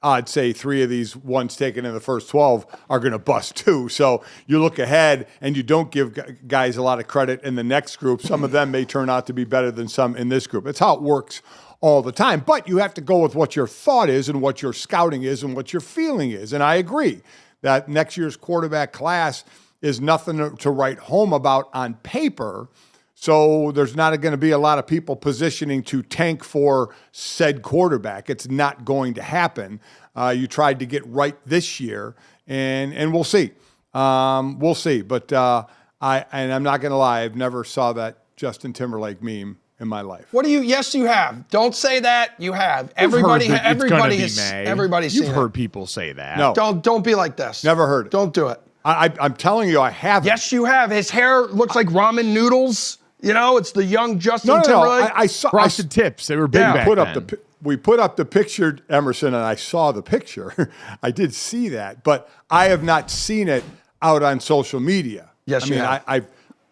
I'd say 3 of these ones taken in the first 12 are going to bust too. So you look ahead and you don't give guys a lot of credit in the next group. Some of them may turn out to be better than some in this group. It's how it works all the time. But you have to go with what your thought is and what your scouting is and what your feeling is. And I agree that next year's quarterback class is nothing to write home about on paper. So there's not going to be a lot of people positioning to tank for said quarterback. It's not going to happen. You tried to get right this year, and we'll see. We'll see. But I'm not going to lie, I've never saw that Justin Timberlake meme in my life.
What do you? Yes, you have. Don't say that. You have. Everybody has.
You've heard people say that.
No.
Don't be like this.
Never heard it.
Don't do it.
I'm telling you, I haven't.
Yes, you have. His hair looks like ramen noodles. You know, it's the young Justin Timberlake.
I saw
frosted tips. They were big back then.
We put up the picture, Emerson, and I saw the picture. I did see that, but I have not seen it out on social media.
Yes, you have.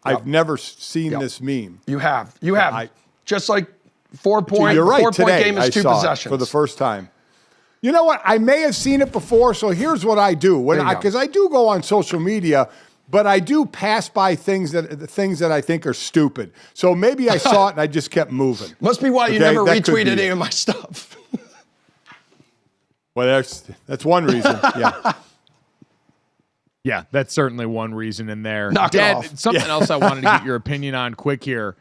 I've never seen this meme.
You have. Just like 4 point.
You're right.
4 point
Today,
game is
I
2
saw
possessions
it for the first time. You know what? I may have seen it before, so here's what I do. Because I do go on social media, but I do pass by things that I think are stupid. So maybe I saw it and I just kept moving.
Must be why you never retweeted any of my stuff.
Well, that's one reason. Yeah.
Yeah, that's certainly one reason in there.
Knock it off.
Something else I wanted to get your opinion on quick here.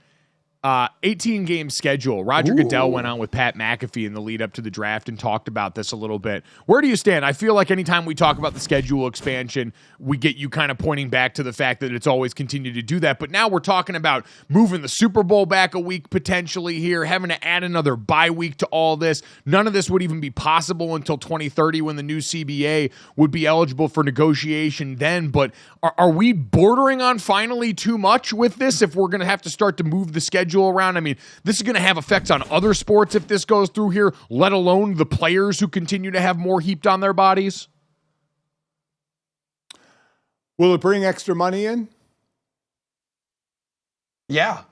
18-game schedule. Roger Goodell went on with Pat McAfee in the lead up to the draft and talked about this a little bit. Where do you stand? I feel like anytime we talk about the schedule expansion, we get you kind of pointing back to the fact that it's always continued to do that. But now we're talking about moving the Super Bowl back a week potentially here, having to add another bye week to all this. None of this would even be possible until 2030 when the new CBA would be eligible for negotiation then. But are we bordering on finally too much with this if we're going to have to start to move the schedule around? I mean, this is going to have effects on other sports if this goes through here, let alone the players who continue to have more heaped on their bodies.
Will it bring extra money in?
Yeah.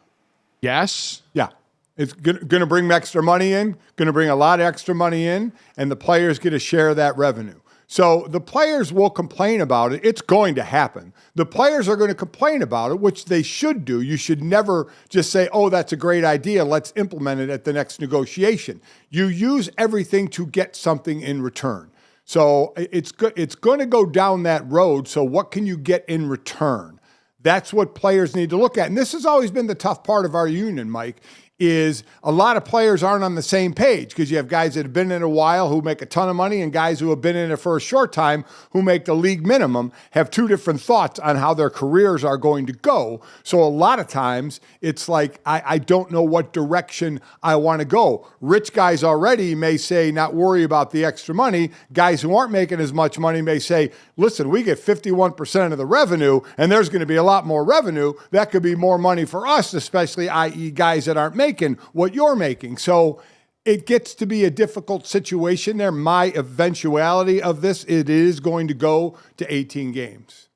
Yes.
Yeah. It's going to bring extra money in, going to bring a lot of extra money in, and the players get a share of that revenue. So the players will complain about it. It's going to happen. The players are going to complain about it, which they should do. You should never just say, oh, that's a great idea. Let's implement it at the next negotiation. You use everything to get something in return. So it's going to go down that road. So what can you get in return? That's what players need to look at. And this has always been the tough part of our union, Mike, is a lot of players aren't on the same page because you have guys that have been in a while who make a ton of money and guys who have been in it for a short time who make the league minimum have 2 different thoughts on how their careers are going to go. So a lot of times it's like, I don't know what direction I want to go. Rich guys already may say, not worry about the extra money. Guys who aren't making as much money may say, listen, we get 51% of the revenue and there's going to be a lot more revenue. That could be more money for us, especially i.e. guys that aren't making what you're making. So it gets to be a difficult situation there. My eventuality of this, it is going to go to 18 games.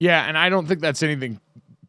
Yeah, and I don't think that's anything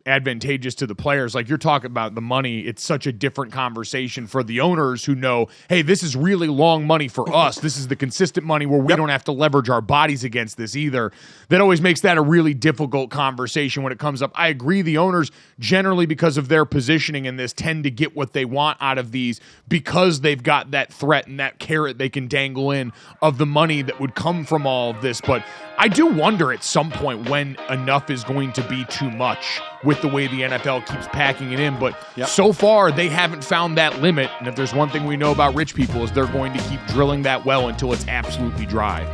advantageous to the players. Like you're talking about the money, it's such a different conversation for the owners who know, hey, this is really long money for us. This is the consistent money where we don't have to leverage our bodies against this either. That always makes that a really difficult conversation when it comes up. I agree, the owners generally, because of their positioning in this, tend to get what they want out of these because they've got that threat and that carrot they can dangle in of the money that would come from all of this. But I do wonder at some point when enough is going to be too much with the way the NFL keeps packing it in. But so far, they haven't found that limit. And if there's one thing we know about rich people is they're going to keep drilling that well until it's absolutely dry.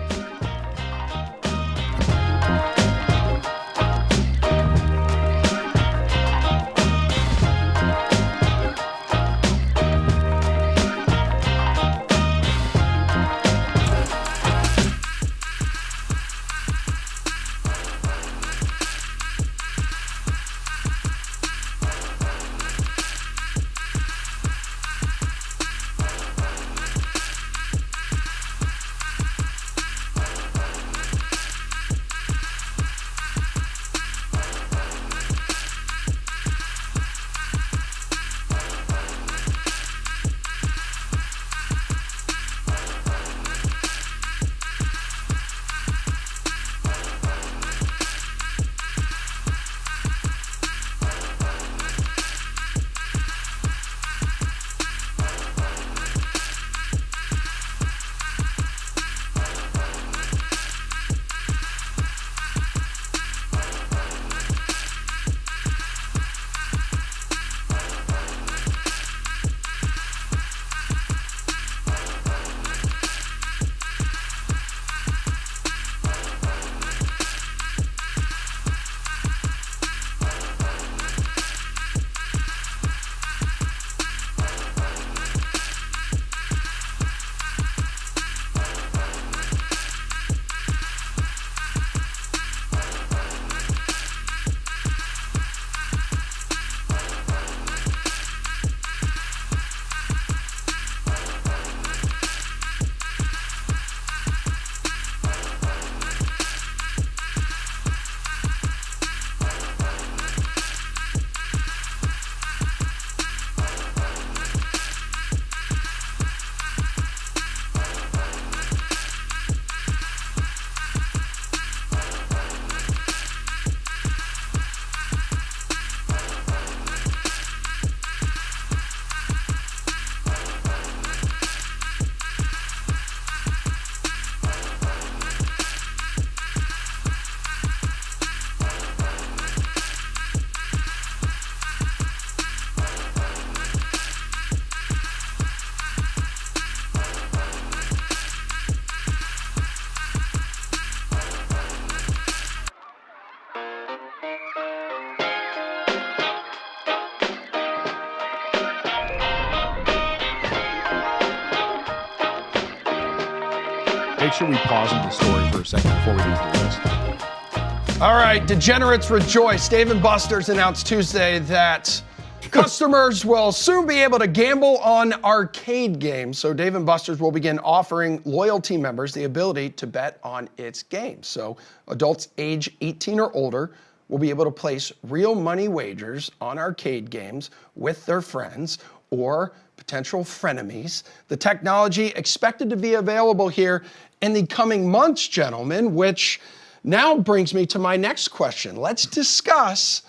make sure we pause on the story for a second before we leave the list.
All right, degenerates rejoice. Dave & Buster's announced Tuesday that customers will soon be able to gamble on arcade games. So Dave & Buster's will begin offering loyalty members the ability to bet on its games. So adults age 18 or older will be able to place real money wagers on arcade games with their friends or potential frenemies. The technology expected to be available here in the coming months, gentlemen, which now brings me to my next question. Let's discuss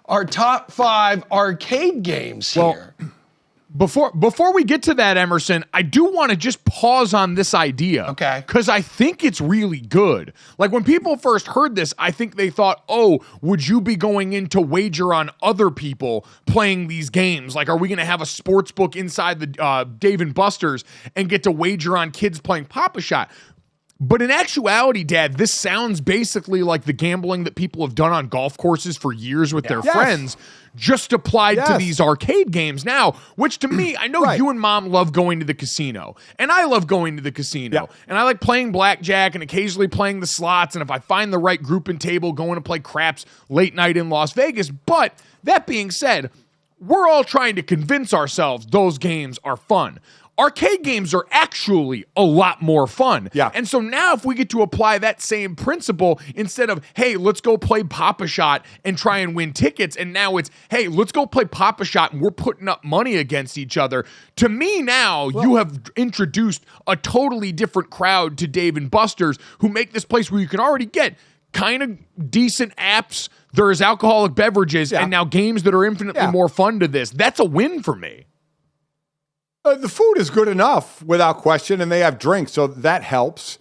our top 5 arcade games here.
Before we get to that, Emerson, I do want to just pause on this idea.
Okay.
Because I think it's really good. Like when people first heard this, I think they thought, oh, would you be going in to wager on other people playing these games? Like, are we going to have a sports book inside the Dave & Buster's and get to wager on kids playing Pop-A-Shot? But in actuality, Dad, this sounds basically like the gambling that people have done on golf courses for years with their friends, just applied to these arcade games now, which to me, I know you and Mom love going to the casino, and I love going to the casino, and I like playing blackjack and occasionally playing the slots, and if I find the right group and table, going to play craps late night in Las Vegas. But that being said, we're all trying to convince ourselves those games are fun. Arcade games are actually a lot more fun.
Yeah.
And so now if we get to apply that same principle instead of, hey, let's go play Pop-A-Shot and try and win tickets, and now it's, hey, let's go play Pop-A-Shot and we're putting up money against each other. To me now, you have introduced a totally different crowd to Dave & Buster's who make this place where you can already get kind of decent apps, there's alcoholic beverages, and now games that are infinitely more fun to this. That's a win for me.
The food is good enough, without question, and they have drinks, so that helps.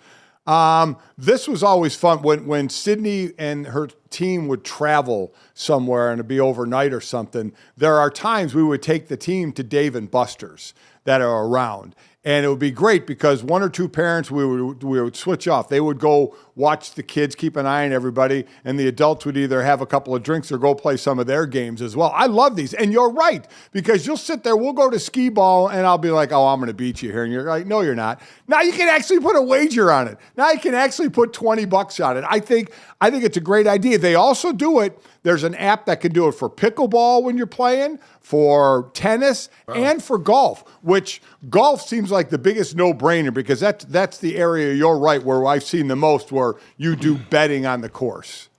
This was always fun when Sydney and her team would travel somewhere and it'd be overnight or something. There are times we would take the team to Dave & Buster's that are around. And it would be great because one or two parents, we would switch off. They would go watch the kids, keep an eye on everybody, and the adults would either have a couple of drinks or go play some of their games as well. I love these. And you're right, because you'll sit there, we'll go to skee ball, and I'll be like, oh, I'm going to beat you here. And you're like, no, you're not. Now you can actually put a wager on it. Now you can actually put $20 on it. I think it's a great idea. They also do it. There's an app that can do it for pickleball when you're playing, for tennis, and for golf, which golf seems like the biggest no-brainer because that's the area, you're right, where I've seen the most where you do betting on the course.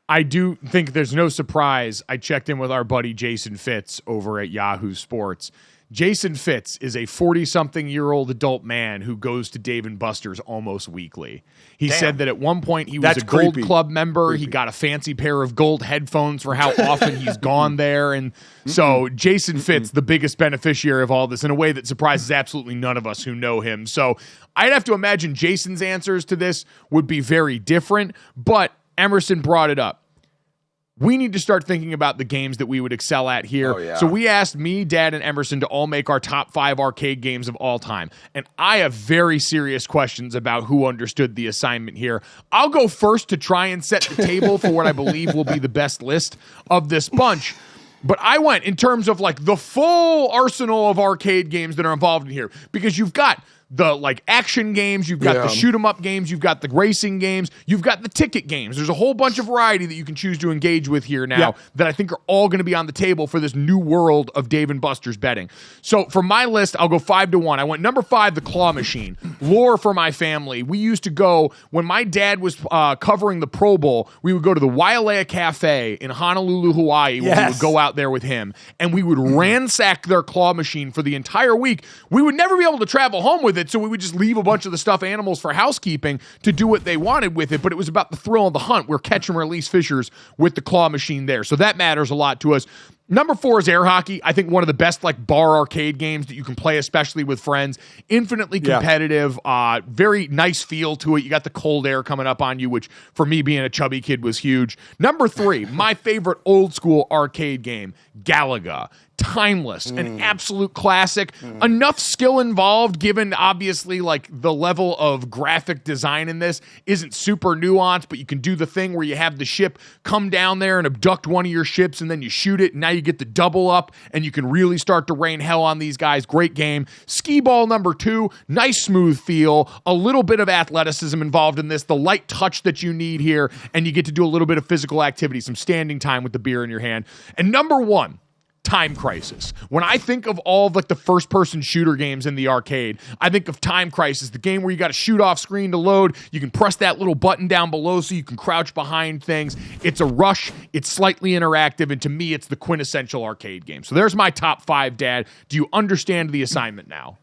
I do think there's no surprise. I checked in with our buddy Jason Fitz over at Yahoo Sports. Jason Fitz is a 40-something-year-old adult man who goes to Dave & Buster's almost weekly. He said that at one point he was a Gold Club member. He got a fancy pair of gold headphones for how often he's gone there. And so Jason Fitz, the biggest beneficiary of all this, in a way that surprises absolutely none of us who know him. So I'd have to imagine Jason's answers to this would be very different, but Emerson brought it up. We need to start thinking about the games that we would excel at here.
Oh, yeah.
So we asked me, Dad, and Emerson to all make our top 5 arcade games of all time. And I have very serious questions about who understood the assignment here. I'll go first to try and set the table for what I believe will be the best list of this bunch. But I went in terms of like the full arsenal of arcade games that are involved in here, because you've got the like action games, you've got the shoot 'em up games, you've got the racing games, you've got the ticket games. There's a whole bunch of variety that you can choose to engage with here now that I think are all going to be on the table for this new world of Dave & Buster's betting. So for my list, I'll go 5-1. I went number 5, the claw machine. Lore for my family. We used to go, when my dad was covering the Pro Bowl, we would go to the Wailea Cafe in Honolulu, Hawaii, when we would go out there with him, and we would ransack their claw machine for the entire week. We would never be able to travel home with it, so we would just leave a bunch of the stuffed animals for housekeeping to do what they wanted with it, but it was about the thrill of the hunt. We're catch and release fishers with the claw machine there, so that matters a lot to us. Number 4 is air hockey. I think one of the best like bar arcade games that you can play, especially with friends. Infinitely competitive, very nice feel to it. You got the cold air coming up on you, which for me being a chubby kid was huge. Number 3, my favorite old school arcade game, Galaga. Timeless, an absolute classic. Enough skill involved, given obviously like the level of graphic design in this isn't super nuanced, but you can do the thing where you have the ship come down there and abduct one of your ships and then you shoot it, and now you you get the double up, and you can really start to rain hell on these guys. Great game. Skee ball number 2, nice smooth feel, a little bit of athleticism involved in this, the light touch that you need here, and you get to do a little bit of physical activity, some standing time with the beer in your hand. And number 1, Time Crisis. When I think of all of like the first-person shooter games in the arcade, I think of Time Crisis, the game where you got to shoot off screen to load. You can press that little button down below so you can crouch behind things. It's a rush. It's slightly interactive, and to me, it's the quintessential arcade game. So there's my top 5, Dad. Do you understand the assignment now?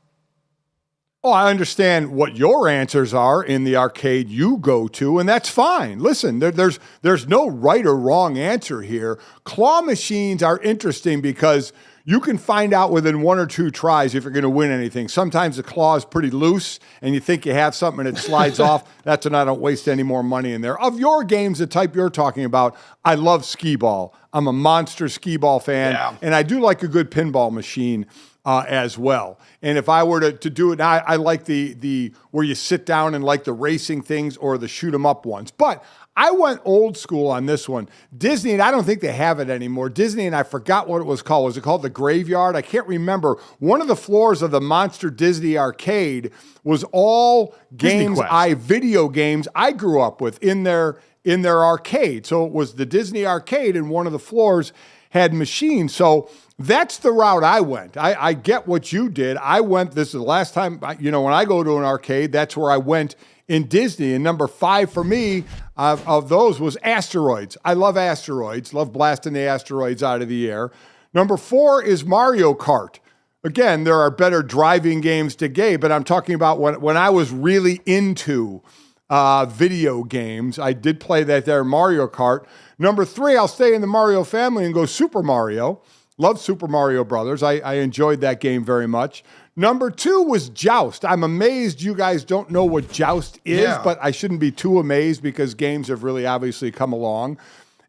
Oh, I understand what your answers are in the arcade you go to, and that's fine. Listen, there's no right or wrong answer here. Claw machines are interesting because you can find out within 1 or 2 tries if you're going to win anything. Sometimes the claw is pretty loose, and you think you have something and it slides off. That's when I don't waste any more money in there. Of your games, the type you're talking about, I love skee ball. I'm a monster skee ball fan, and I do like a good pinball machine as well. And if I were to do it, I like the where you sit down and like the racing things or the shoot 'em up ones. But I went old school on this one. Disney, and I don't think they have it anymore. Disney, and I forgot what it was called. Was it called the Graveyard? I can't remember. One of the floors of the Monster Disney arcade was all video games I grew up with in their arcade. So it was the Disney arcade, and one of the floors had machines. So that's the route I went. I get what you did. This is the last time, when I go to an arcade, that's where I went in Disney. And number 5 for me of those was Asteroids. I love asteroids, love blasting the asteroids out of the air. Number 4 is Mario Kart. Again, there are better driving games today, but I'm talking about when I was really into video games. I did play that there, Mario Kart. Number 3, I'll stay in the Mario family and go Super Mario. Love Super Mario Brothers. I enjoyed that game very much. Number 2 was Joust. I'm amazed you guys don't know what Joust is, but I shouldn't be too amazed because games have really obviously come along.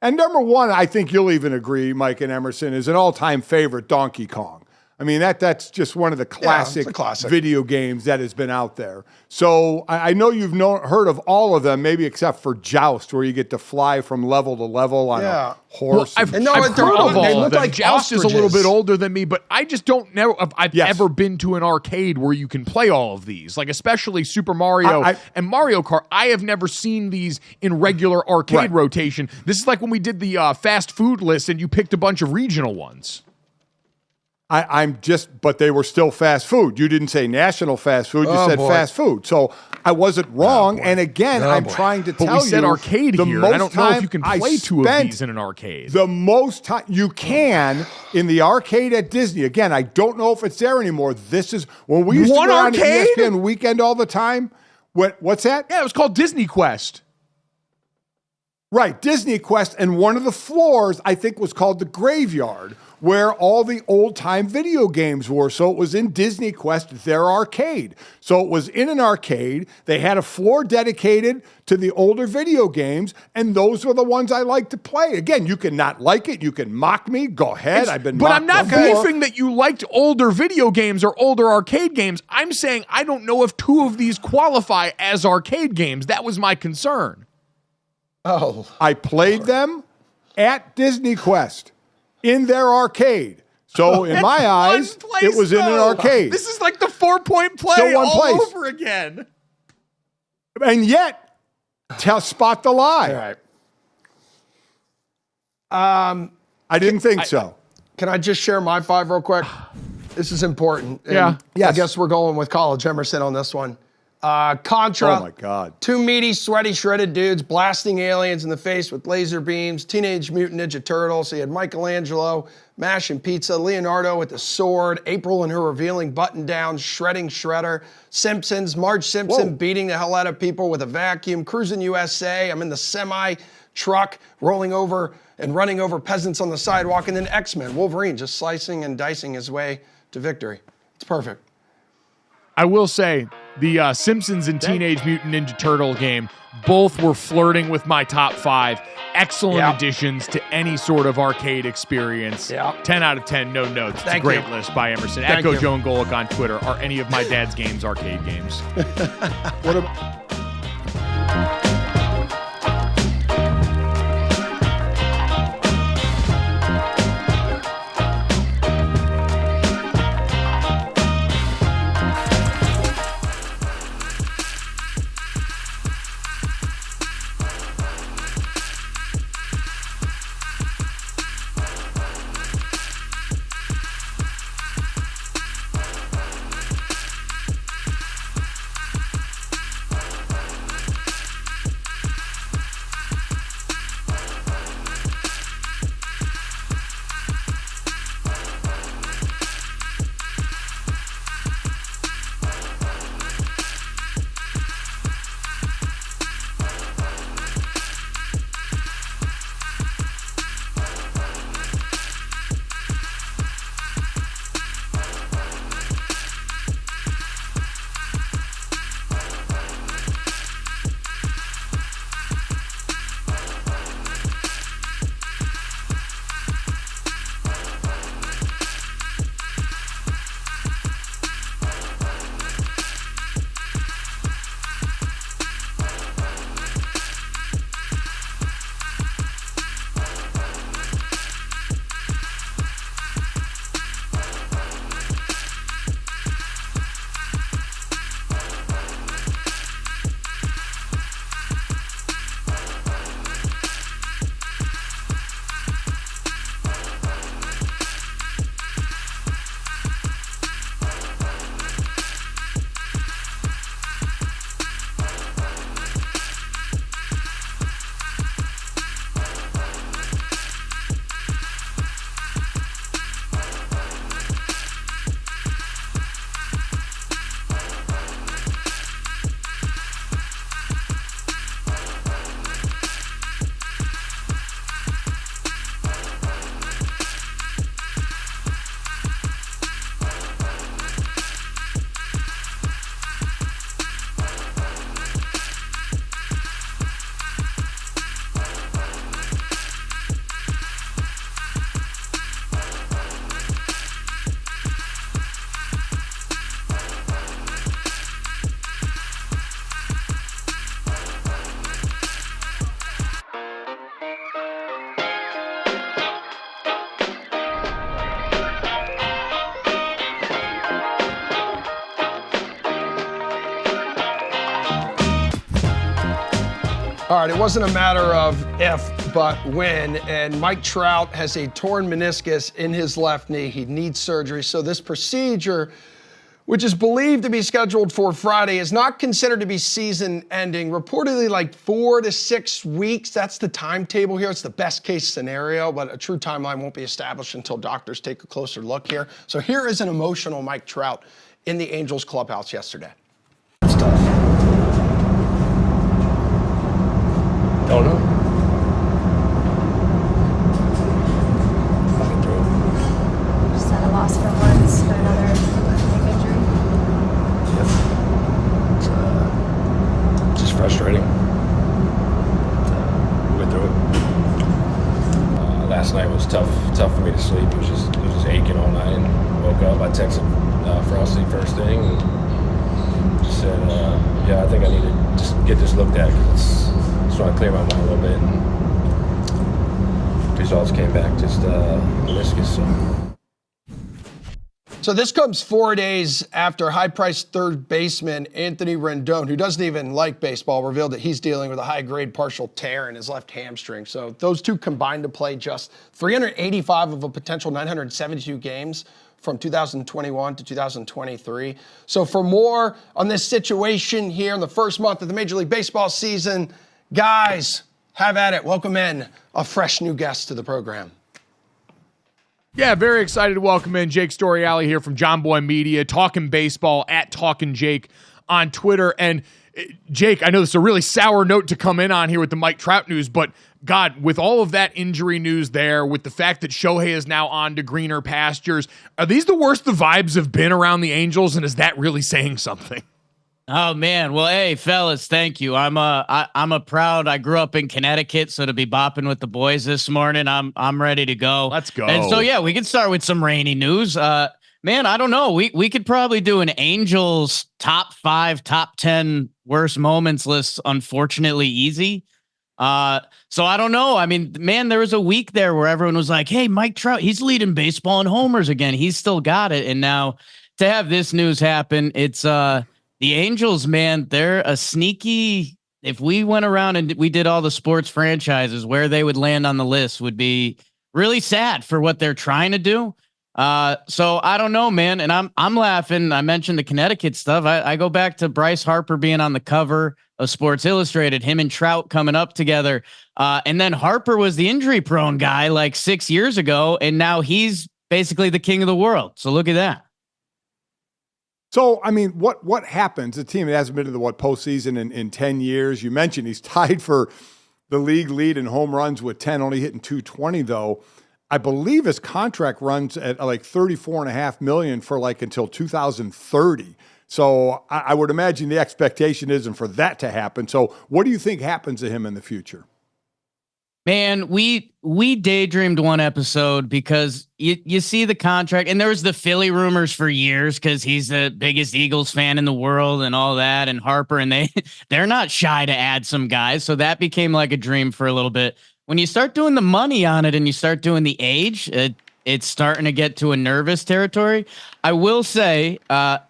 And number 1, I think you'll even agree, Mike and Emerson, is an all-time favorite, Donkey Kong. I mean, that's just one of the classic video games that has been out there. So I know you've heard of all of them, maybe except for Joust, where you get to fly from level to level on a horse.
Well, I've heard of all of them. Like Joust is a little bit older than me, but I just don't know if I've ever been to an arcade where you can play all of these, like especially Super Mario and Mario Kart. I have never seen these in regular arcade rotation. This is like when we did the fast food list and you picked a bunch of regional ones.
But they were still fast food. You didn't say national fast food. You said fast food. So I wasn't wrong. And again, I'm trying to tell you.
But we said arcade here. I don't know if you can play 2 of these in an arcade.
The most time you can in the arcade at Disney. Again, I don't know if it's there anymore. This is when we used to go on to ESPN Weekend all the time. What's that?
Yeah, it was called Disney Quest.
Right, Disney Quest. And one of the floors, I think, was called the Graveyard, where all the old-time video games were. So it was in Disney Quest, their arcade. So it was in an arcade. They had a floor dedicated to the older video games, and those were the ones I like to play. Again, you can not like it. You can mock me. Go ahead. I've been mocked
But I'm not beefing that you liked older video games or older arcade games. I'm saying I don't know if 2 of these qualify as arcade games. That was my concern.
Oh.
I played them at Disney Quest. In their arcade. So in my eyes, it was in an arcade.
This is like the 4-point play all over again.
And yet, spot the lie.
All right.
I didn't think so.
Can I just share my 5 real quick? This is important.
Yeah.
I guess we're going with College Emerson on this one. Contra.
Oh my God.
2 meaty, sweaty, shredded dudes blasting aliens in the face with laser beams. Teenage Mutant Ninja Turtles. So you had Michelangelo, Mash and Pizza, Leonardo with the sword, April and her revealing button-down, shredding Shredder, Simpsons, Marge Simpson beating the hell out of people with a vacuum, Cruising USA. I'm in the semi-truck rolling over and running over peasants on the sidewalk, and then X-Men, Wolverine just slicing and dicing his way to victory. It's perfect.
I will say, the Simpsons and Teenage Mutant Ninja Turtle game both were flirting with my top 5. Excellent additions to any sort of arcade experience. 10 out of 10, no notes. It's a great list by Emerson. At GoJo Golic on Twitter. Are any of my dad's games arcade games?
What about...
All right, it wasn't a matter of if, but when. And Mike Trout has a torn meniscus in his left knee. He needs surgery. So this procedure, which is believed to be scheduled for Friday, is not considered to be season-ending. Reportedly like 4 to 6 weeks. That's the timetable here. It's the best-case scenario, but a true timeline won't be established until doctors take a closer look here. So here is an emotional Mike Trout in the Angels clubhouse yesterday.
It's tough. Don't know. Fucking through it.
Just had a loss for once, but another big injury.
Yep. It's just frustrating. We went through it. Last night was tough for me to sleep. It was just aching all night. And woke up. I texted Frosty first thing and just said, "Yeah, I think I need to just get this looked at because it's trying to clear my mind a little bit." And results came back just meniscus.
So this comes 4 days after high-priced third baseman Anthony Rendon, who doesn't even like baseball, revealed that he's dealing with a high-grade partial tear in his left hamstring. So those two combined to play just 385 of a potential 972 games from 2021 to 2023. So for more on this situation here in the first month of the Major League Baseball season, guys, have at it. Welcome in a fresh new guest to the program.
Yeah, very excited to welcome in Jake Storiale here from Jomboy Media, talking baseball at Talkin' Jake on Twitter. And Jake, I know this is a really sour note to come in on here with the Mike Trout news, but God, with all of that injury news there, with the fact that Shohei is now on to greener pastures, are these the worst the vibes have been around the Angels, and is that really saying something?
Oh man, well, hey fellas, thank you. I'm a proud. I grew up in Connecticut, so to be bopping with the boys this morning, I'm ready to go.
Let's go.
And so yeah, we can start with some rainy news. Man, I don't know. We could probably do an Angels top 5, top 10 worst moments list. Unfortunately, easy. So I don't know. I mean, man, there was a week there where everyone was like, "Hey, Mike Trout, he's leading baseball in homers again. He's still got it." And now to have this news happen, it's the Angels, man, they're a sneaky. If we went around and we did all the sports franchises, where they would land on the list would be really sad for what they're trying to do. So I don't know, man. And I'm laughing. I mentioned the Connecticut stuff. I go back to Bryce Harper being on the cover of Sports Illustrated, him and Trout coming up together. And then Harper was the injury prone guy like 6 years ago. And now he's basically the king of the world. So look at that.
So, I mean, what happens? A team that hasn't been to the postseason in 10 years. You mentioned he's tied for the league lead in home runs with 10, only hitting 220 though. I believe his contract runs at like $34.5 million for like until 2030. So I would imagine the expectation isn't for that to happen. So what do you think happens to him in the future?
Man, we daydreamed one episode because you see the contract, and there was the Philly rumors for years because he's the biggest Eagles fan in the world and all that, and Harper, and they're not shy to add some guys. So that became like a dream for a little bit. When you start doing the money on it and you start doing the age, it's starting to get to a nervous territory. I will say, I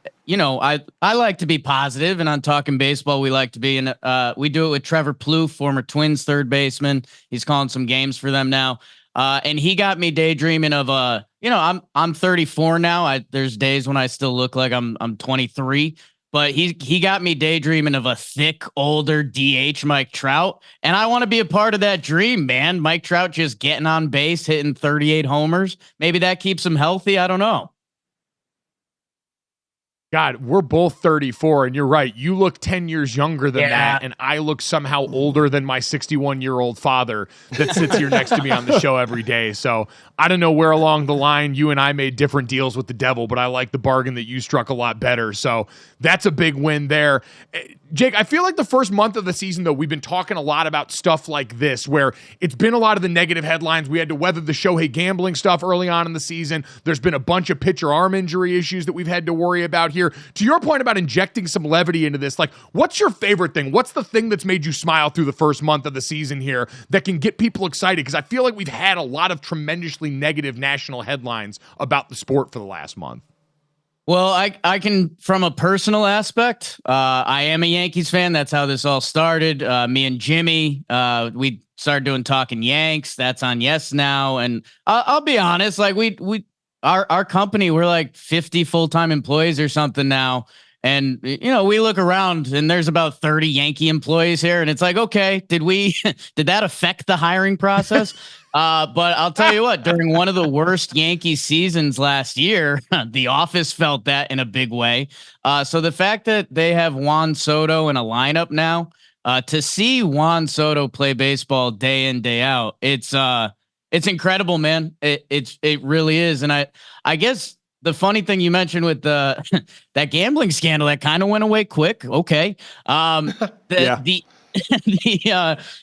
like to be positive, and on Talking Baseball, we like to be, and we do it with Trevor Plouffe, former Twins third baseman. He's calling some games for them now. And he got me daydreaming of, I'm 34 now. There's days when I still look like I'm 23, but he got me daydreaming of a thick, older DH Mike Trout. And I want to be a part of that dream, man. Mike Trout just getting on base, hitting 38 homers. Maybe that keeps him healthy. I don't know.
God, we're both 34, and you're right. You look 10 years younger than that, and I look somehow older than my 61-year-old father that sits here next to me on the show every day. So I don't know where along the line you and I made different deals with the devil, but I like the bargain that you struck a lot better. So that's a big win there. Jake, I feel like the first month of the season, though, we've been talking a lot about stuff like this, where it's been a lot of the negative headlines. We had to weather the Shohei gambling stuff early on in the season. There's been a bunch of pitcher arm injury issues that we've had to worry about here. To your point about injecting some levity into this, like, what's your favorite thing? What's the thing that's made you smile through the first month of the season here that can get people excited? Because I feel like we've had a lot of tremendously negative national headlines about the sport for the last month.
Well, I can, from a personal aspect, I am a Yankees fan. That's how this all started. Me and Jimmy, we started doing Talking Yanks. That's on Yes Now. And I'll be honest, like our company, we're like 50 full-time employees or something now. And, we look around and there's about 30 Yankee employees here. And it's like, okay, did that affect the hiring process? But I'll tell you what, during one of the worst Yankee seasons last year, the office felt that in a big way. So the fact that they have Juan Soto in a lineup now, to see Juan Soto play baseball day in, day out, it's incredible, man. It really is. And I guess the funny thing you mentioned with that gambling scandal that kind of went away quick. Okay. The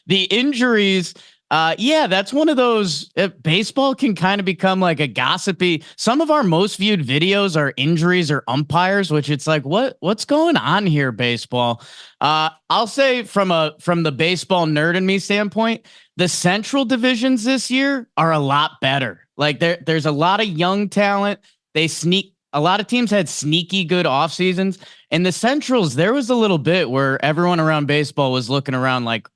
injuries. That's one of those. Baseball can kind of become like a gossipy. Some of our most viewed videos are injuries or umpires, which it's like, what's going on here, baseball? I'll say from the baseball nerd in me standpoint, the central divisions this year are a lot better. Like there's a lot of young talent. A lot of teams had sneaky good off seasons. And the Centrals, there was a little bit where everyone around baseball was looking around like,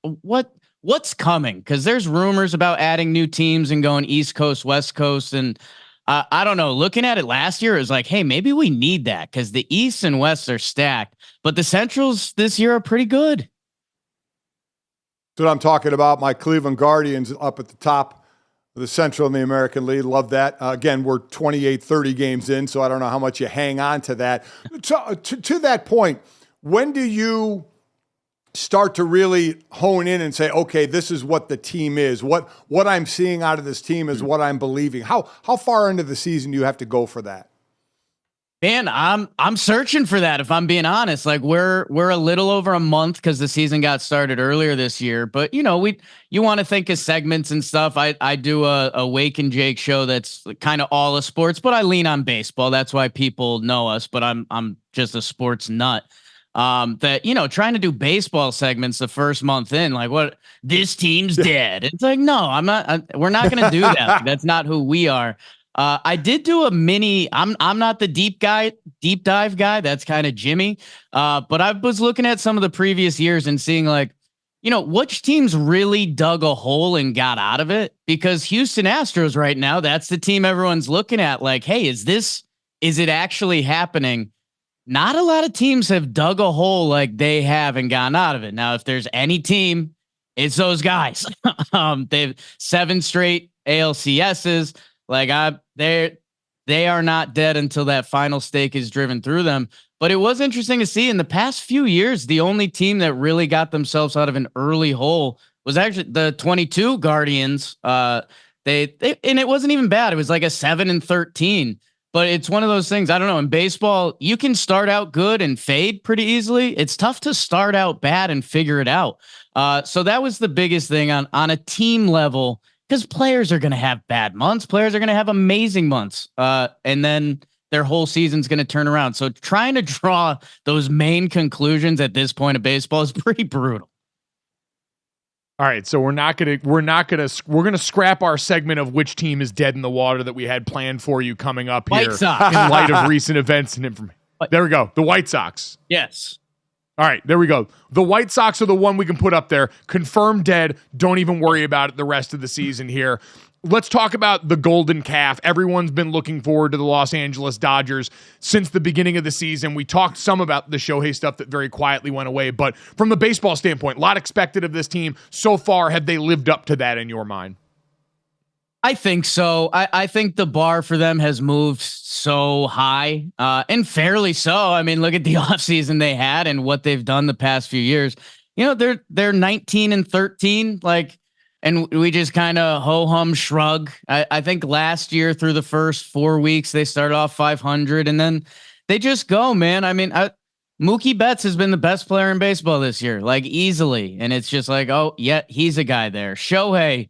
what's coming? Because there's rumors about adding new teams and going East Coast, West Coast. And I don't know, looking at it last year, it was like, hey, maybe we need that because the East and West are stacked. But the Centrals this year are pretty good.
That's what I'm talking about. My Cleveland Guardians up at the top of the Central in the American League. Love that. Again, we're 28, 30 games in, so I don't know how much you hang on to that. To that point, when do you start to really hone in and say, okay, this is what the team is. What I'm seeing out of this team is what I'm believing. How far into the season do you have to go for that?
Man, I'm searching for that. If I'm being honest, like we're a little over a month because the season got started earlier this year. But you want to think of segments and stuff. I do a Wake and Jake show that's kind of all of sports, but I lean on baseball. That's why people know us. But I'm just a sports nut. Trying to do baseball segments the first month in, like what this team's dead. It's like, no, I'm not. We're not going to do that. Like, that's not who we are. I did do a mini. I'm not the deep dive guy. That's kind of Jimmy. But I was looking at some of the previous years and seeing like, which teams really dug a hole and got out of it. Because Houston Astros right now, that's the team everyone's looking at. Like, hey, is it actually happening? Not a lot of teams have dug a hole like they have and gotten out of it. Now, if there's any team, it's those guys. They've 7 straight ALCSs. Like they are not dead until that final stake is driven through them. But it was interesting to see in the past few years, the only team that really got themselves out of an early hole was actually the 22 Guardians. They and it wasn't even bad. It was like a 7-13. But it's one of those things. I don't know. In baseball, you can start out good and fade pretty easily. It's tough to start out bad and figure it out. So that was the biggest thing on a team level. Because players are going to have bad months. Players are going to have amazing months. And then their whole season's going to turn around. So trying to draw those main conclusions at this point of baseball is pretty brutal.
All right, so we're gonna scrap our segment of which team is dead in the water that we had planned for you coming up here
White Sox.
in light of recent events and information. There we go. The White Sox.
Yes.
All right, there we go. The White Sox are the one we can put up there. Confirmed dead. Don't even worry about it the rest of the season here. Let's talk about the Golden Calf. Everyone's been looking forward to the Los Angeles Dodgers since the beginning of the season. We talked some about the Shohei stuff that very quietly went away, but from the baseball standpoint, a lot expected of this team. So far, have they lived up to that in your mind?
I think so. I think the bar for them has moved so high, and fairly so. I mean, look at the offseason they had and what they've done the past few years. They're 19-13, like, and we just kind of ho-hum shrug. I think last year through the first 4 weeks, they started off 500 and then they just go, man. I mean, Mookie Betts has been the best player in baseball this year, like easily. And it's just like, oh, yeah, he's a guy there. Shohei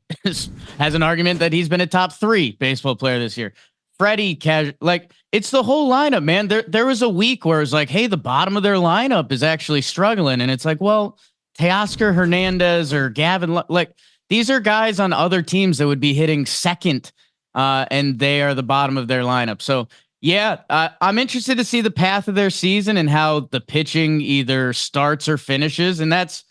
has an argument that he's been a top 3 baseball player this year. Freddie, like it's the whole lineup, man. There was a week where it's like, hey, the bottom of their lineup is actually struggling. And it's like, well, Teoscar Hernandez or Gavin, like these are guys on other teams that would be hitting second and they are the bottom of their lineup. So Yeah, I'm interested to see the path of their season and how the pitching either starts or finishes, and that's,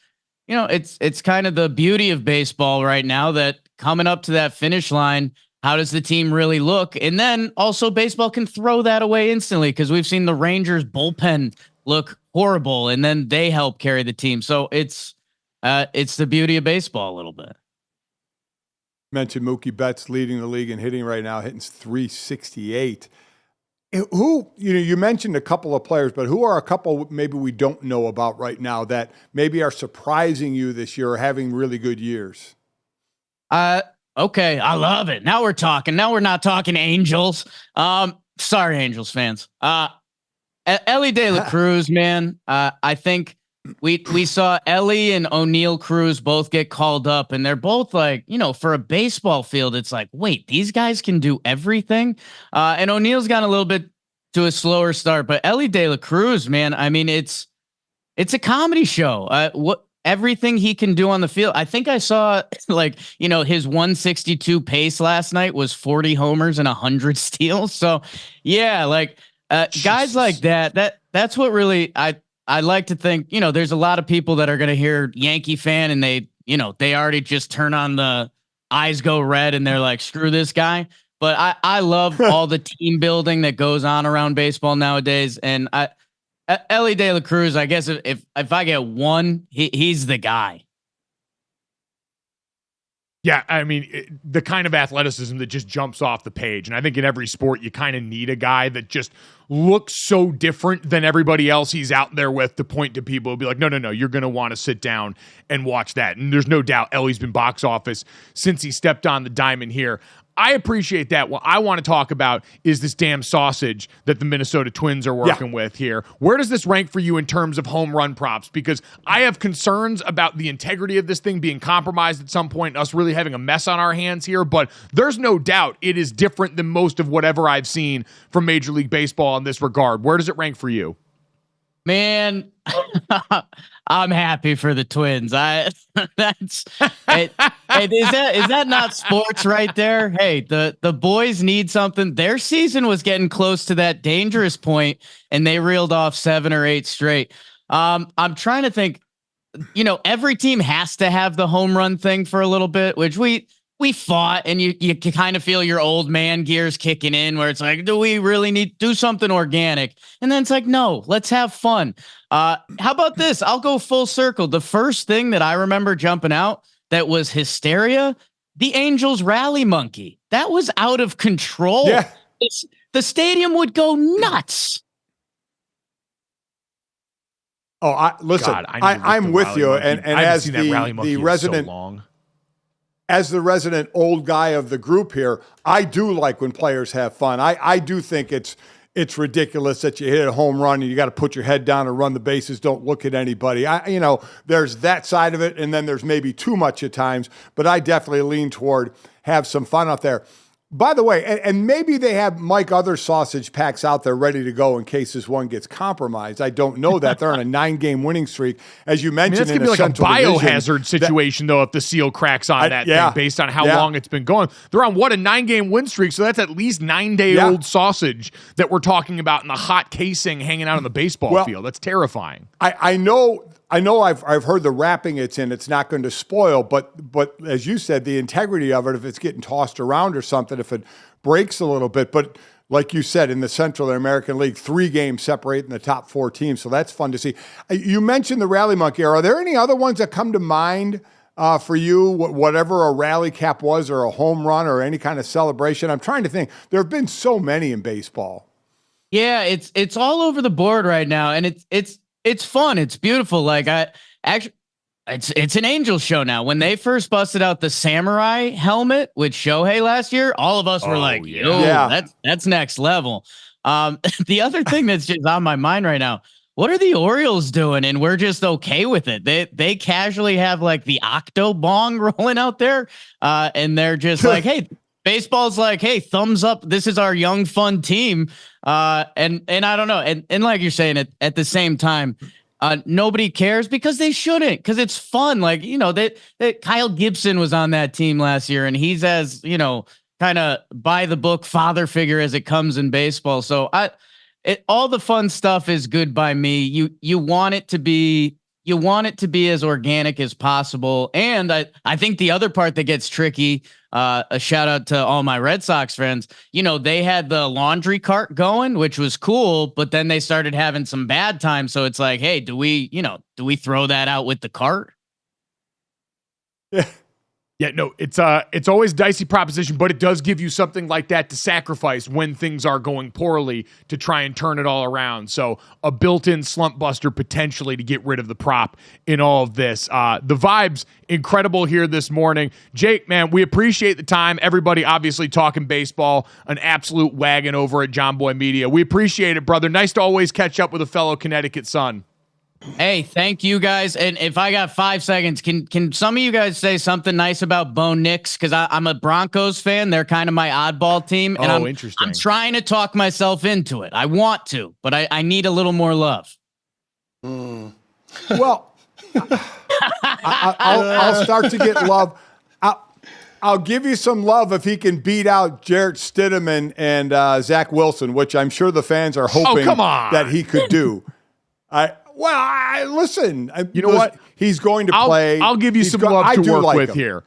it's kind of the beauty of baseball right now, that coming up to that finish line, how does the team really look? And then also baseball can throw that away instantly, because we've seen the Rangers bullpen look horrible, and then they help carry the team. So it's the beauty of baseball a little bit.
Mentioned Mookie Betts leading the league in hitting right now, hitting 368. Who, you mentioned a couple of players, but who are a couple maybe we don't know about right now that maybe are surprising you this year or having really good years?
Okay, I love it. Now we're talking. Now we're not talking Angels. Sorry, Angels fans. Ellie De La Cruz, man. I think we saw Ellie and O'Neal Cruz both get called up, and they're both like, for a baseball field, it's like, wait, these guys can do everything. And O'Neal's gotten a little bit to a slower start, but Ellie De La Cruz, man, I mean, it's a comedy show. Everything he can do on the field. I think I saw his 162 pace last night was 40 homers and 100 steals. So yeah, guys like that's what really I like to think, there's a lot of people that are going to hear Yankee fan and they already just turn on the eyes go red and they're like, screw this guy. But I love all the team building that goes on around baseball nowadays. And Ellie De La Cruz, I guess if I get one, he's the guy.
Yeah, I mean, the kind of athleticism that just jumps off the page. And I think in every sport, you kind of need a guy that just looks so different than everybody else he's out there with to point to people and be like, no, you're going to want to sit down and watch that. And there's no doubt Ellie's been box office since he stepped on the diamond here. I appreciate that. What I want to talk about is this damn sausage that the Minnesota Twins are working with here. Where does this rank for you in terms of home run props? Because I have concerns about the integrity of this thing being compromised at some point, us really having a mess on our hands here. But there's no doubt it is different than most of whatever I've seen from Major League Baseball in this regard. Where does it rank for you?
Man, I'm happy for the Twins. That's hey, is that not sports right there? Hey, the boys need something. Their season was getting close to that dangerous point, and they reeled off 7 or 8 straight. I'm trying to think. Every team has to have the home run thing for a little bit, which we fought, and you kind of feel your old man gears kicking in, where it's like, do we really need to do something organic? And then it's like, no, let's have fun. How about this? I'll go full circle. The first thing that I remember jumping out that was hysteria, the Angels rally monkey. That was out of control.
Yeah.
The stadium would go nuts.
Oh, listen,
God,
I'm with you. And as the resident,
so long.
As the resident old guy of the group here, I do like when players have fun. I do think it's ridiculous that you hit a home run and you got to put your head down and run the bases, don't look at anybody. There's that side of it, and then there's maybe too much at times, but I definitely lean toward have some fun out there. By the way, and maybe they have Mike other sausage packs out there ready to go in case this one gets compromised. I don't know that. They're on a 9-game winning streak. As you mentioned,
it's going to be like a biohazard situation, though, if the seal cracks on that thing based on how long it's been going. They're on, a 9-game win streak, so that's at least 9-day-old sausage that we're talking about in the hot casing hanging out on the baseball field. That's terrifying.
I know I've heard the wrapping it's in, it's not going to spoil, but as you said, the integrity of it, if it's getting tossed around or something, if it breaks a little bit. But like you said, in the Central American League, 3 games separating the top 4 teams, so that's fun to see. You mentioned the Rally Monkey. Are there any other ones that come to mind for you, whatever a rally cap was or a home run or any kind of celebration? I'm trying to think. There have been so many in baseball.
Yeah, it's all over the board right now, and it's fun. It's beautiful. It's an Angels show now. When they first busted out the samurai helmet with Shohei last year, all of us were like, that's next level. The other thing that's just on my mind right now, what are the Orioles doing? And we're just okay with it. They casually have the octo bong rolling out there. And they're just like, hey, baseball's like, hey, thumbs up. This is our young, fun team. And I don't know. And like you're saying, at the same time, nobody cares because they shouldn't, because it's fun. That Kyle Gibson was on that team last year, and he's as, kind of by the book father figure as it comes in baseball. So all the fun stuff is good by me. You want it to be as organic as possible. And I think the other part that gets tricky, a shout out to all my Red Sox friends, they had the laundry cart going, which was cool, but then they started having some bad times. So it's like, hey, do we throw that out with the cart?
Yeah.
Yeah, no, it's always a dicey proposition, but it does give you something like that to sacrifice when things are going poorly to try and turn it all around. So a built-in slump buster potentially to get rid of the prop in all of this. The vibes incredible here this morning. Jake, man, we appreciate the time. Everybody obviously talking baseball, an absolute wagon over at Jomboy Media. We appreciate it, brother. Nice to always catch up with a fellow Connecticut son.
Hey, thank you guys. And if I got 5 seconds, can some of you guys say something nice about Bo Nix? Because I'm a Broncos fan. They're kind of my oddball team. And
interesting.
I'm trying to talk myself into it. I want to, but I need a little more love.
Well, I'll start to get love. I'll give you some love if he can beat out Jarrett Stidham and Zach Wilson, which I'm sure the fans are hoping that he could do. Listen. You know what? He's going to play.
I'll give you some love to work with here.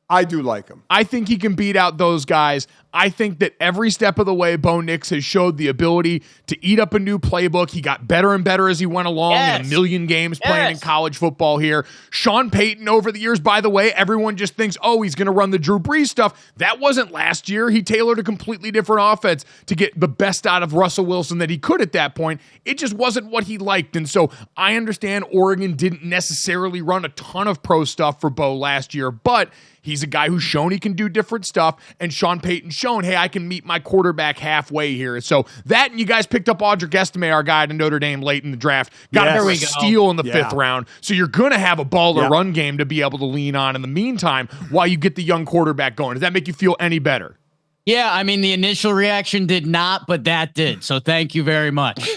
I do like him.
I think he can beat out those guys. I think that every step of the way, Bo Nix has showed the ability to eat up a new playbook. He got better and better as he went along in a million games playing in college football here. Sean Payton over the years, by the way, everyone just thinks, he's going to run the Drew Brees stuff. That wasn't last year. He tailored a completely different offense to get the best out of Russell Wilson that he could at that point. It just wasn't what he liked. And so I understand Oregon didn't necessarily run a ton of pro stuff for Bo last year, but he's a guy who's shown he can do different stuff, and Sean Payton's shown, hey, I can meet my quarterback halfway here. So that, and you guys picked up Audric Estime, our guy to Notre Dame late in the draft. Got him for a steal in the 5th round. So you're going to have a baller run game to be able to lean on in the meantime while you get the young quarterback going. Does that make you feel any better?
Yeah, I mean, the initial reaction did not, but that did. So thank you very much.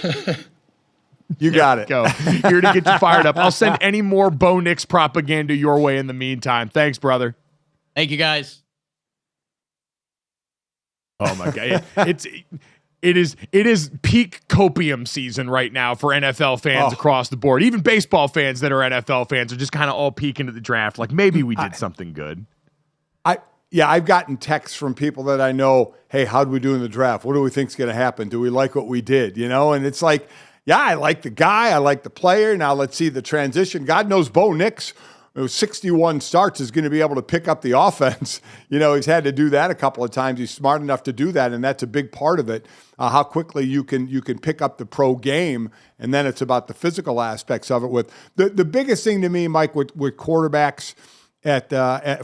You got it.
Go. Here to get you fired up. I'll send any more Bo Nix propaganda your way in the meantime. Thanks, brother.
Thank you, guys.
Oh my God. It is peak copium season right now for NFL fans across the board. Even baseball fans that are NFL fans are just kind of all peeking at the draft. Like, maybe we did something good.
I've gotten texts from people that I know, hey, how'd we do in the draft? What do we think's going to happen? Do we like what we did? And it's like, yeah, I like the guy. I like the player. Now let's see the transition. God knows Bo Nix, 61 starts, is going to be able to pick up the offense. He's had to do that a couple of times. He's smart enough to do that, and that's a big part of it, how quickly you can pick up the pro game, and then it's about the physical aspects of it. With the biggest thing to me, Mike, with quarterbacks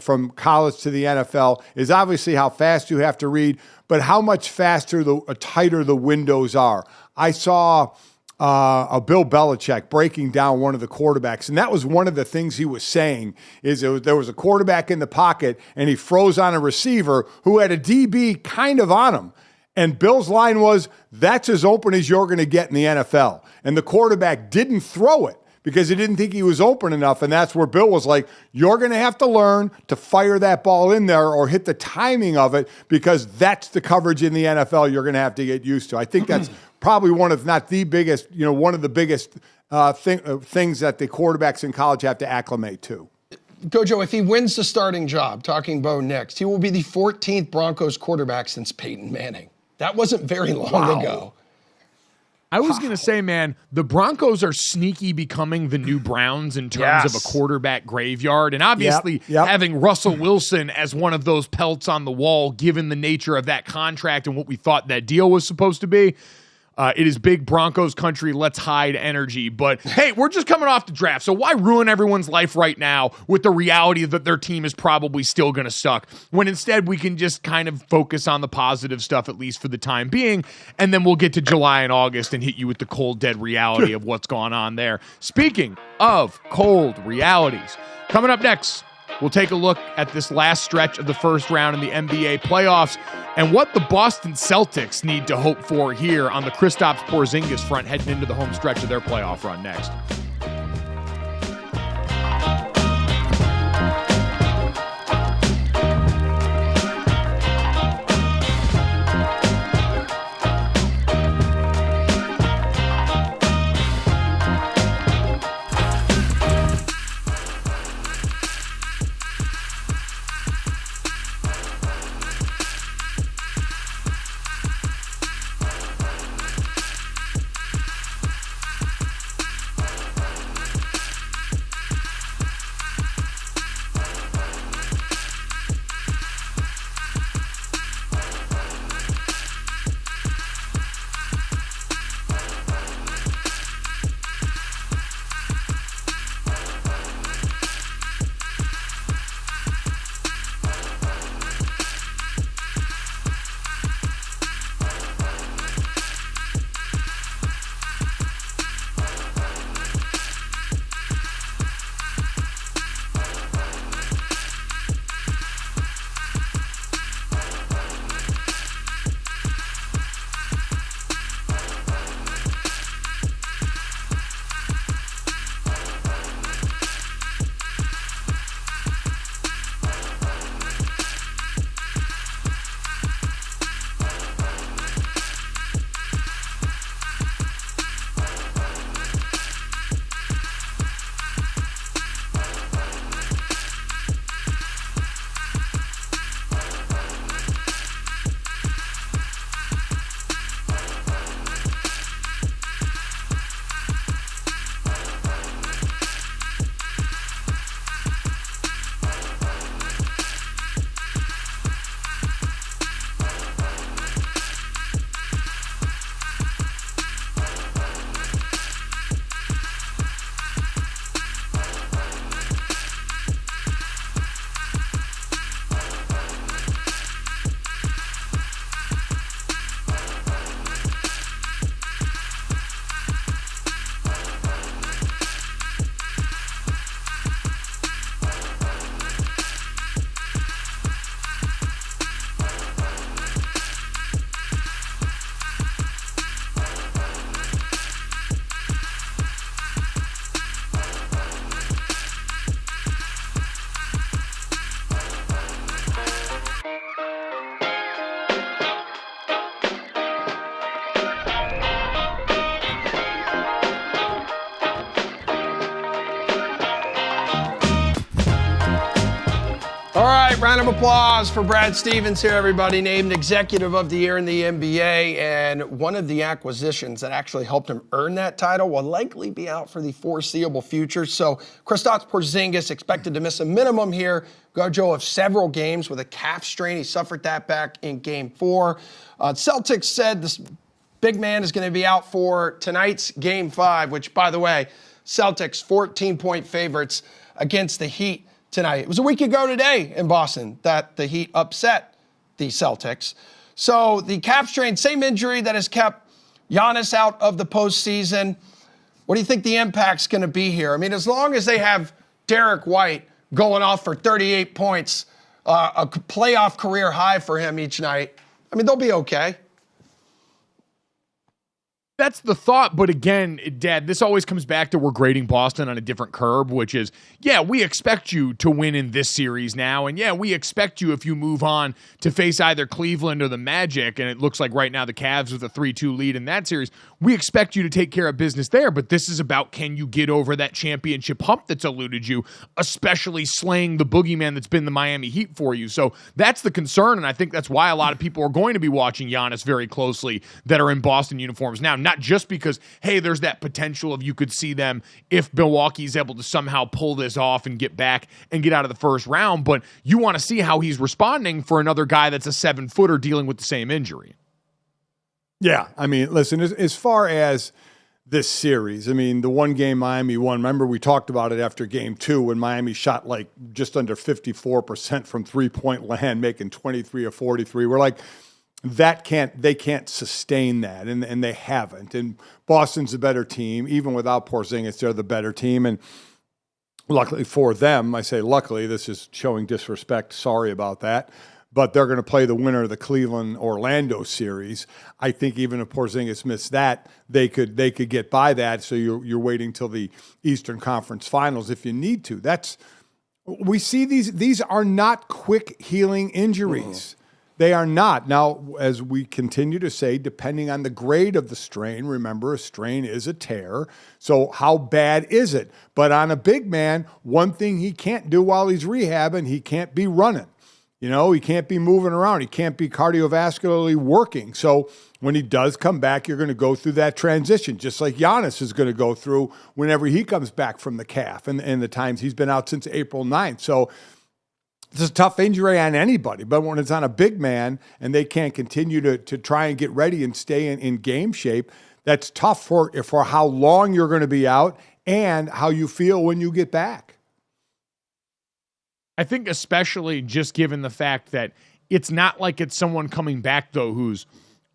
from college to the NFL is obviously how fast you have to read, but how much faster, tighter the windows are. I saw a Bill Belichick breaking down one of the quarterbacks, and that was one of the things he was saying is there was a quarterback in the pocket, and he froze on a receiver who had a DB kind of on him. And Bill's line was, that's as open as you're going to get in the NFL. And the quarterback didn't throw it because he didn't think he was open enough. And that's where Bill was like, you're going to have to learn to fire that ball in there or hit the timing of it, because that's the coverage in the NFL you're going to have to get used to. I think that's probably one of, not the biggest, one of the biggest things that the quarterbacks in college have to acclimate to.
GoJo, if he wins the starting job, talking Bo Nix, he will be the 14th Broncos quarterback since Peyton Manning. That wasn't very long ago.
I was going to say, man, the Broncos are sneaky becoming the new Browns in terms of a quarterback graveyard. And obviously having Russell Wilson as one of those pelts on the wall, given the nature of that contract and what we thought that deal was supposed to be. It is big Broncos country. Let's hide energy. But hey, we're just coming off the draft. So why ruin everyone's life right now with the reality that their team is probably still going to suck, when instead we can just kind of focus on the positive stuff, at least for the time being. And then we'll get to July and August and hit you with the cold, dead reality of what's going on there. Speaking of cold realities, coming up next, we'll take a look at this last stretch of the first round in the NBA playoffs and what the Boston Celtics need to hope for here on the Kristaps Porzingis front heading into the home stretch of their playoff run next.
All right, round of applause for Brad Stevens here, everybody. Named Executive of the Year in the NBA, and one of the acquisitions that actually helped him earn that title will likely be out for the foreseeable future. So Kristaps Porzingis expected to miss a minimum here. GoJo of several games with a calf strain. He suffered that back in Game 4. Celtics said this big man is going to be out for tonight's Game 5, which, by the way, Celtics 14-point favorites against the Heat tonight. It was a week ago today in Boston that the Heat upset the Celtics. So the calf strain, same injury that has kept Giannis out of the postseason. What do you think the impact's going to be here? I mean, as long as they have Derek White going off for 38 points, a playoff career high for him each night, I mean, they'll be okay.
That's the thought, but again, Dad, this always comes back to we're grading Boston on a different curve, which is, yeah, we expect you to win in this series now, and yeah, we expect you if you move on to face either Cleveland or the Magic, and it looks like right now the Cavs with a 3-2 lead in that series, we expect you to take care of business there, but this is about can you get over that championship hump that's eluded you, especially slaying the boogeyman that's been the Miami Heat for you. So that's the concern, and I think that's why a lot of people are going to be watching Giannis very closely that are in Boston uniforms now. Not just because, hey, there's that potential of you could see them if Milwaukee's able to somehow pull this off and get back and get out of the first round, but you want to see how he's responding for another guy that's a 7-footer dealing with the same injury.
Yeah, I mean, listen, as far as this series, I mean, the one game Miami won, remember we talked about it after Game 2 when Miami shot like just under 54% from three-point land, making 23 or 43. We're like, they can't sustain that, and they haven't. And Boston's a better team. Even without Porzingis, they're the better team. And luckily for them, I say luckily, this is showing disrespect. Sorry about that. But they're going to play the winner of the Cleveland-Orlando series. I think even if Porzingis missed that, they could get by that. So you're waiting till the Eastern Conference Finals if you need to. We see these are not quick healing injuries. They are not. Now, as we continue to say, depending on the grade of the strain, remember, a strain is a tear. So how bad is it? But on a big man, one thing he can't do while he's rehabbing, he can't be running. You know, he can't be moving around. He can't be cardiovascularly working. So when he does come back, you're going to go through that transition, just like Giannis is going to go through whenever he comes back from the calf and the times he's been out since April 9th. So it's a tough injury on anybody, but when it's on a big man and they can't continue to try and get ready and stay in game shape, that's tough for how long you're going to be out and how you feel when you get back.
I think especially just given the fact that it's not like it's someone coming back, though, who's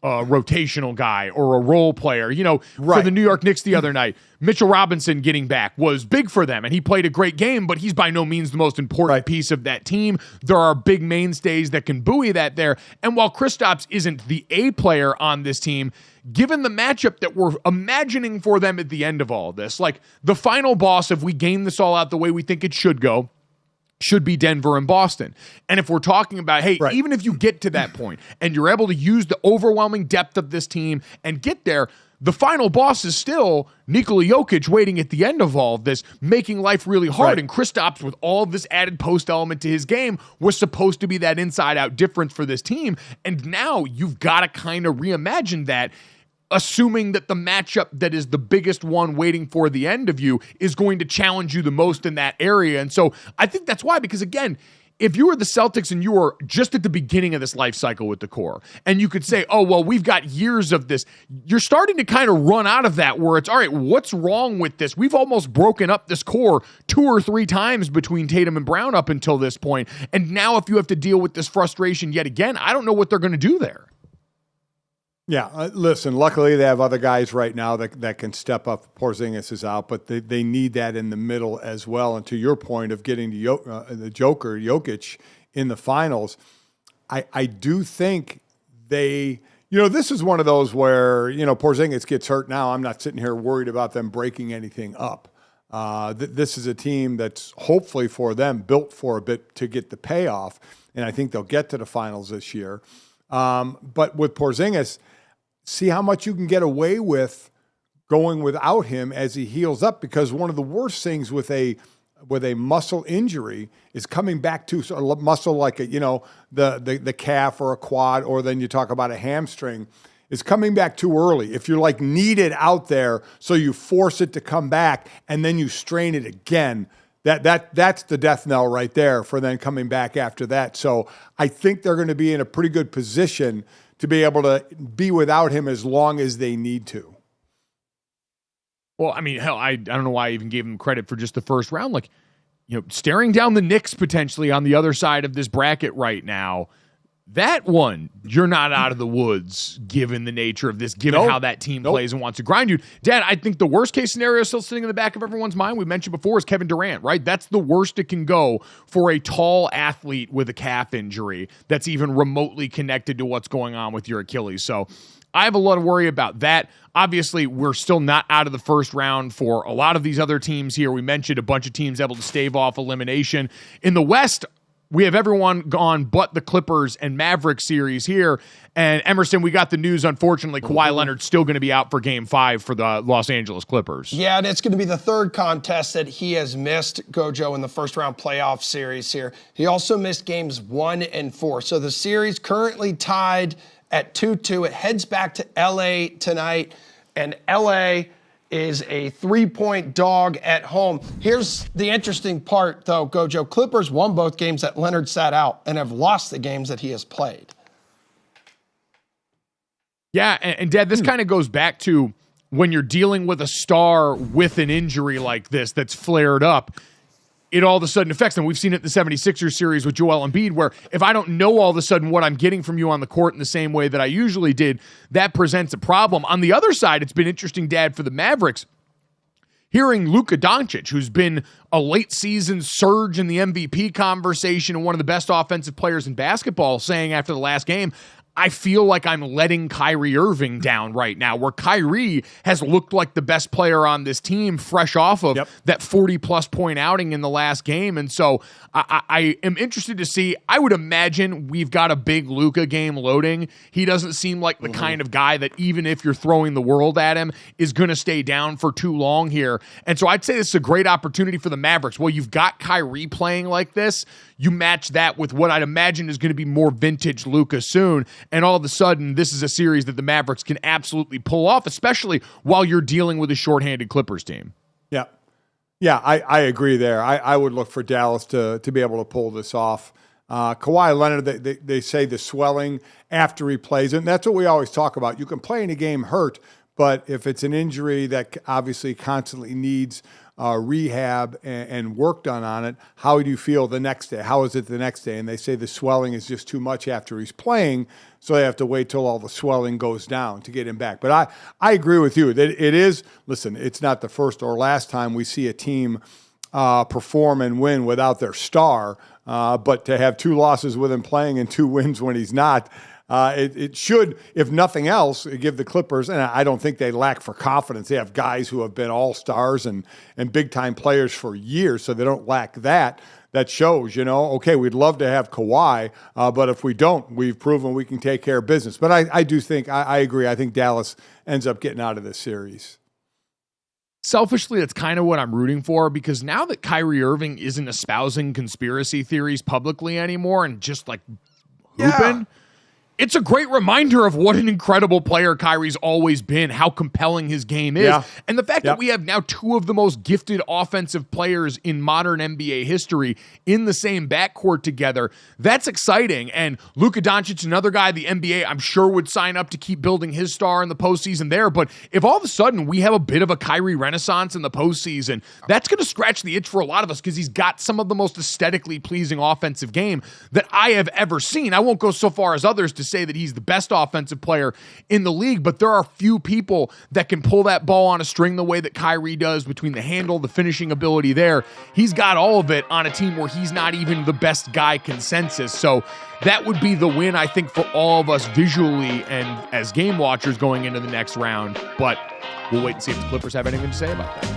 a rotational guy or a role player. You know, for the New York Knicks the other night, Mitchell Robinson getting back was big for them, and he played a great game, but he's by no means the most important piece of that team. There are big mainstays that can buoy that there. And while Kristaps isn't the A player on this team, given the matchup that we're imagining for them at the end of all this, like the final boss, if we game this all out the way we think it should go, should be Denver and Boston. And if we're talking about, hey, even if you get to that point and you're able to use the overwhelming depth of this team and get there, the final boss is still Nikola Jokic waiting at the end of all of this, making life really hard. And Kristaps, with all of this added post element to his game, was supposed to be that inside-out difference for this team. And now you've got to kind of reimagine that, assuming that the matchup that is the biggest one waiting for the end of you is going to challenge you the most in that area. And so I think that's why, because again, if you were the Celtics and you were just at the beginning of this life cycle with the core, and you could say, oh, well, we've got years of this, you're starting to kind of run out of that where it's, all right, what's wrong with this? We've almost broken up this core 2 or 3 times between Tatum and Brown up until this point. And now if you have to deal with this frustration yet again, I don't know what they're going to do there.
Yeah, listen, luckily they have other guys right now that can step up. Porzingis is out, but they need that in the middle as well. And to your point of getting the Joker, Jokic, in the finals, I do think they, this is one of those where, Porzingis gets hurt now. I'm not sitting here worried about them breaking anything up. This is a team that's hopefully for them built for a bit to get the payoff, and I think they'll get to the finals this year. But with Porzingis, see how much you can get away with going without him as he heals up, because one of the worst things with a with a muscle injury is coming back to a muscle like the calf or a quad, or then you talk about a hamstring, is coming back too early. If you're like needed out there, so you force it to come back and then you strain it again, that's the death knell right there for then coming back after that. So I think they're going to be in a pretty good position to be able to be without him as long as they need to.
Well, I mean, hell, I don't know why I even gave him credit for just the first round. Like, staring down the Knicks potentially on the other side of this bracket right now, that one, you're not out of the woods given the nature of this, given how that team plays and wants to grind you. Dad, I think the worst case scenario still sitting in the back of everyone's mind, we mentioned before, is Kevin Durant, right? That's the worst it can go for a tall athlete with a calf injury that's even remotely connected to what's going on with your Achilles. So I have a lot of worry about that. Obviously, we're still not out of the first round for a lot of these other teams here. We mentioned a bunch of teams able to stave off elimination. In the West, we have everyone gone but the Clippers and Mavericks series here. And Emerson, we got the news, unfortunately, Kawhi Leonard's still going to be out for Game 5 for the Los Angeles Clippers.
Yeah, and it's going to be the third contest that he has missed, GoJo, in the first round playoff series here. He also missed games 1 and 4. So the series currently tied at 2-2. It heads back to LA tonight, and LA is a 3-point dog at home. Here's the interesting part, though, GoJo. Clippers won both games that Leonard sat out and have lost the games that he has played.
Yeah, and Dad, this kind of goes back to when you're dealing with a star with an injury like this that's flared up, it all of a sudden affects them. We've seen it in the 76ers series with Joel Embiid, where if I don't know all of a sudden what I'm getting from you on the court in the same way that I usually did, that presents a problem. On the other side, it's been interesting, Dad, for the Mavericks, hearing Luka Doncic, who's been a late season surge in the MVP conversation and one of the best offensive players in basketball, saying after the last game, I feel like I'm letting Kyrie Irving down right now, where Kyrie has looked like the best player on this team fresh off of that 40-plus point outing in the last game. And so I am interested to see. I would imagine we've got a big Luka game loading. He doesn't seem like the kind of guy that even if you're throwing the world at him is going to stay down for too long here. And so I'd say this is a great opportunity for the Mavericks. Well, you've got Kyrie playing like this. You match that with what I'd imagine is going to be more vintage Luka soon. And all of a sudden, this is a series that the Mavericks can absolutely pull off, especially while you're dealing with a shorthanded Clippers team.
Yeah. Yeah, I agree there. I would look for Dallas to be able to pull this off. Kawhi Leonard, they say the swelling after he plays, and that's what we always talk about. You can play in a game hurt, but if it's an injury that obviously constantly needs rehab and work done on it, how do you feel the next day? How is it the next day? And they say the swelling is just too much after he's playing, so they have to wait till all the swelling goes down to get him back. But I agree with you that it is, listen, it's not the first or last time we see a team perform and win without their star, but to have 2 losses with him playing and 2 wins when he's not, it should, if nothing else, give the Clippers, and I don't think they lack for confidence. They have guys who have been all-stars and big-time players for years, so they don't lack that. That shows, okay, we'd love to have Kawhi, but if we don't, we've proven we can take care of business. But I do think, I agree, I think Dallas ends up getting out of this series.
Selfishly, that's kind of what I'm rooting for, because now that Kyrie Irving isn't espousing conspiracy theories publicly anymore and just like hooping, it's a great reminder of what an incredible player Kyrie's always been, how compelling his game is. And the fact that we have now 2 of the most gifted offensive players in modern NBA history in the same backcourt together, that's exciting. And Luka Doncic, another guy the NBA I'm sure would sign up to keep building his star in the postseason there. But if all of a sudden we have a bit of a Kyrie renaissance in the postseason, that's going to scratch the itch for a lot of us, because he's got some of the most aesthetically pleasing offensive game that I have ever seen. I won't go so far as others to say that he's the best offensive player in the league, but there are few people that can pull that ball on a string the way that Kyrie does, between the handle, the finishing ability there. He's got all of it on a team where he's not even the best guy consensus. So that would be the win, I think, for all of us visually and as game watchers going into the next round. But we'll wait and see if the Clippers have anything to say about that.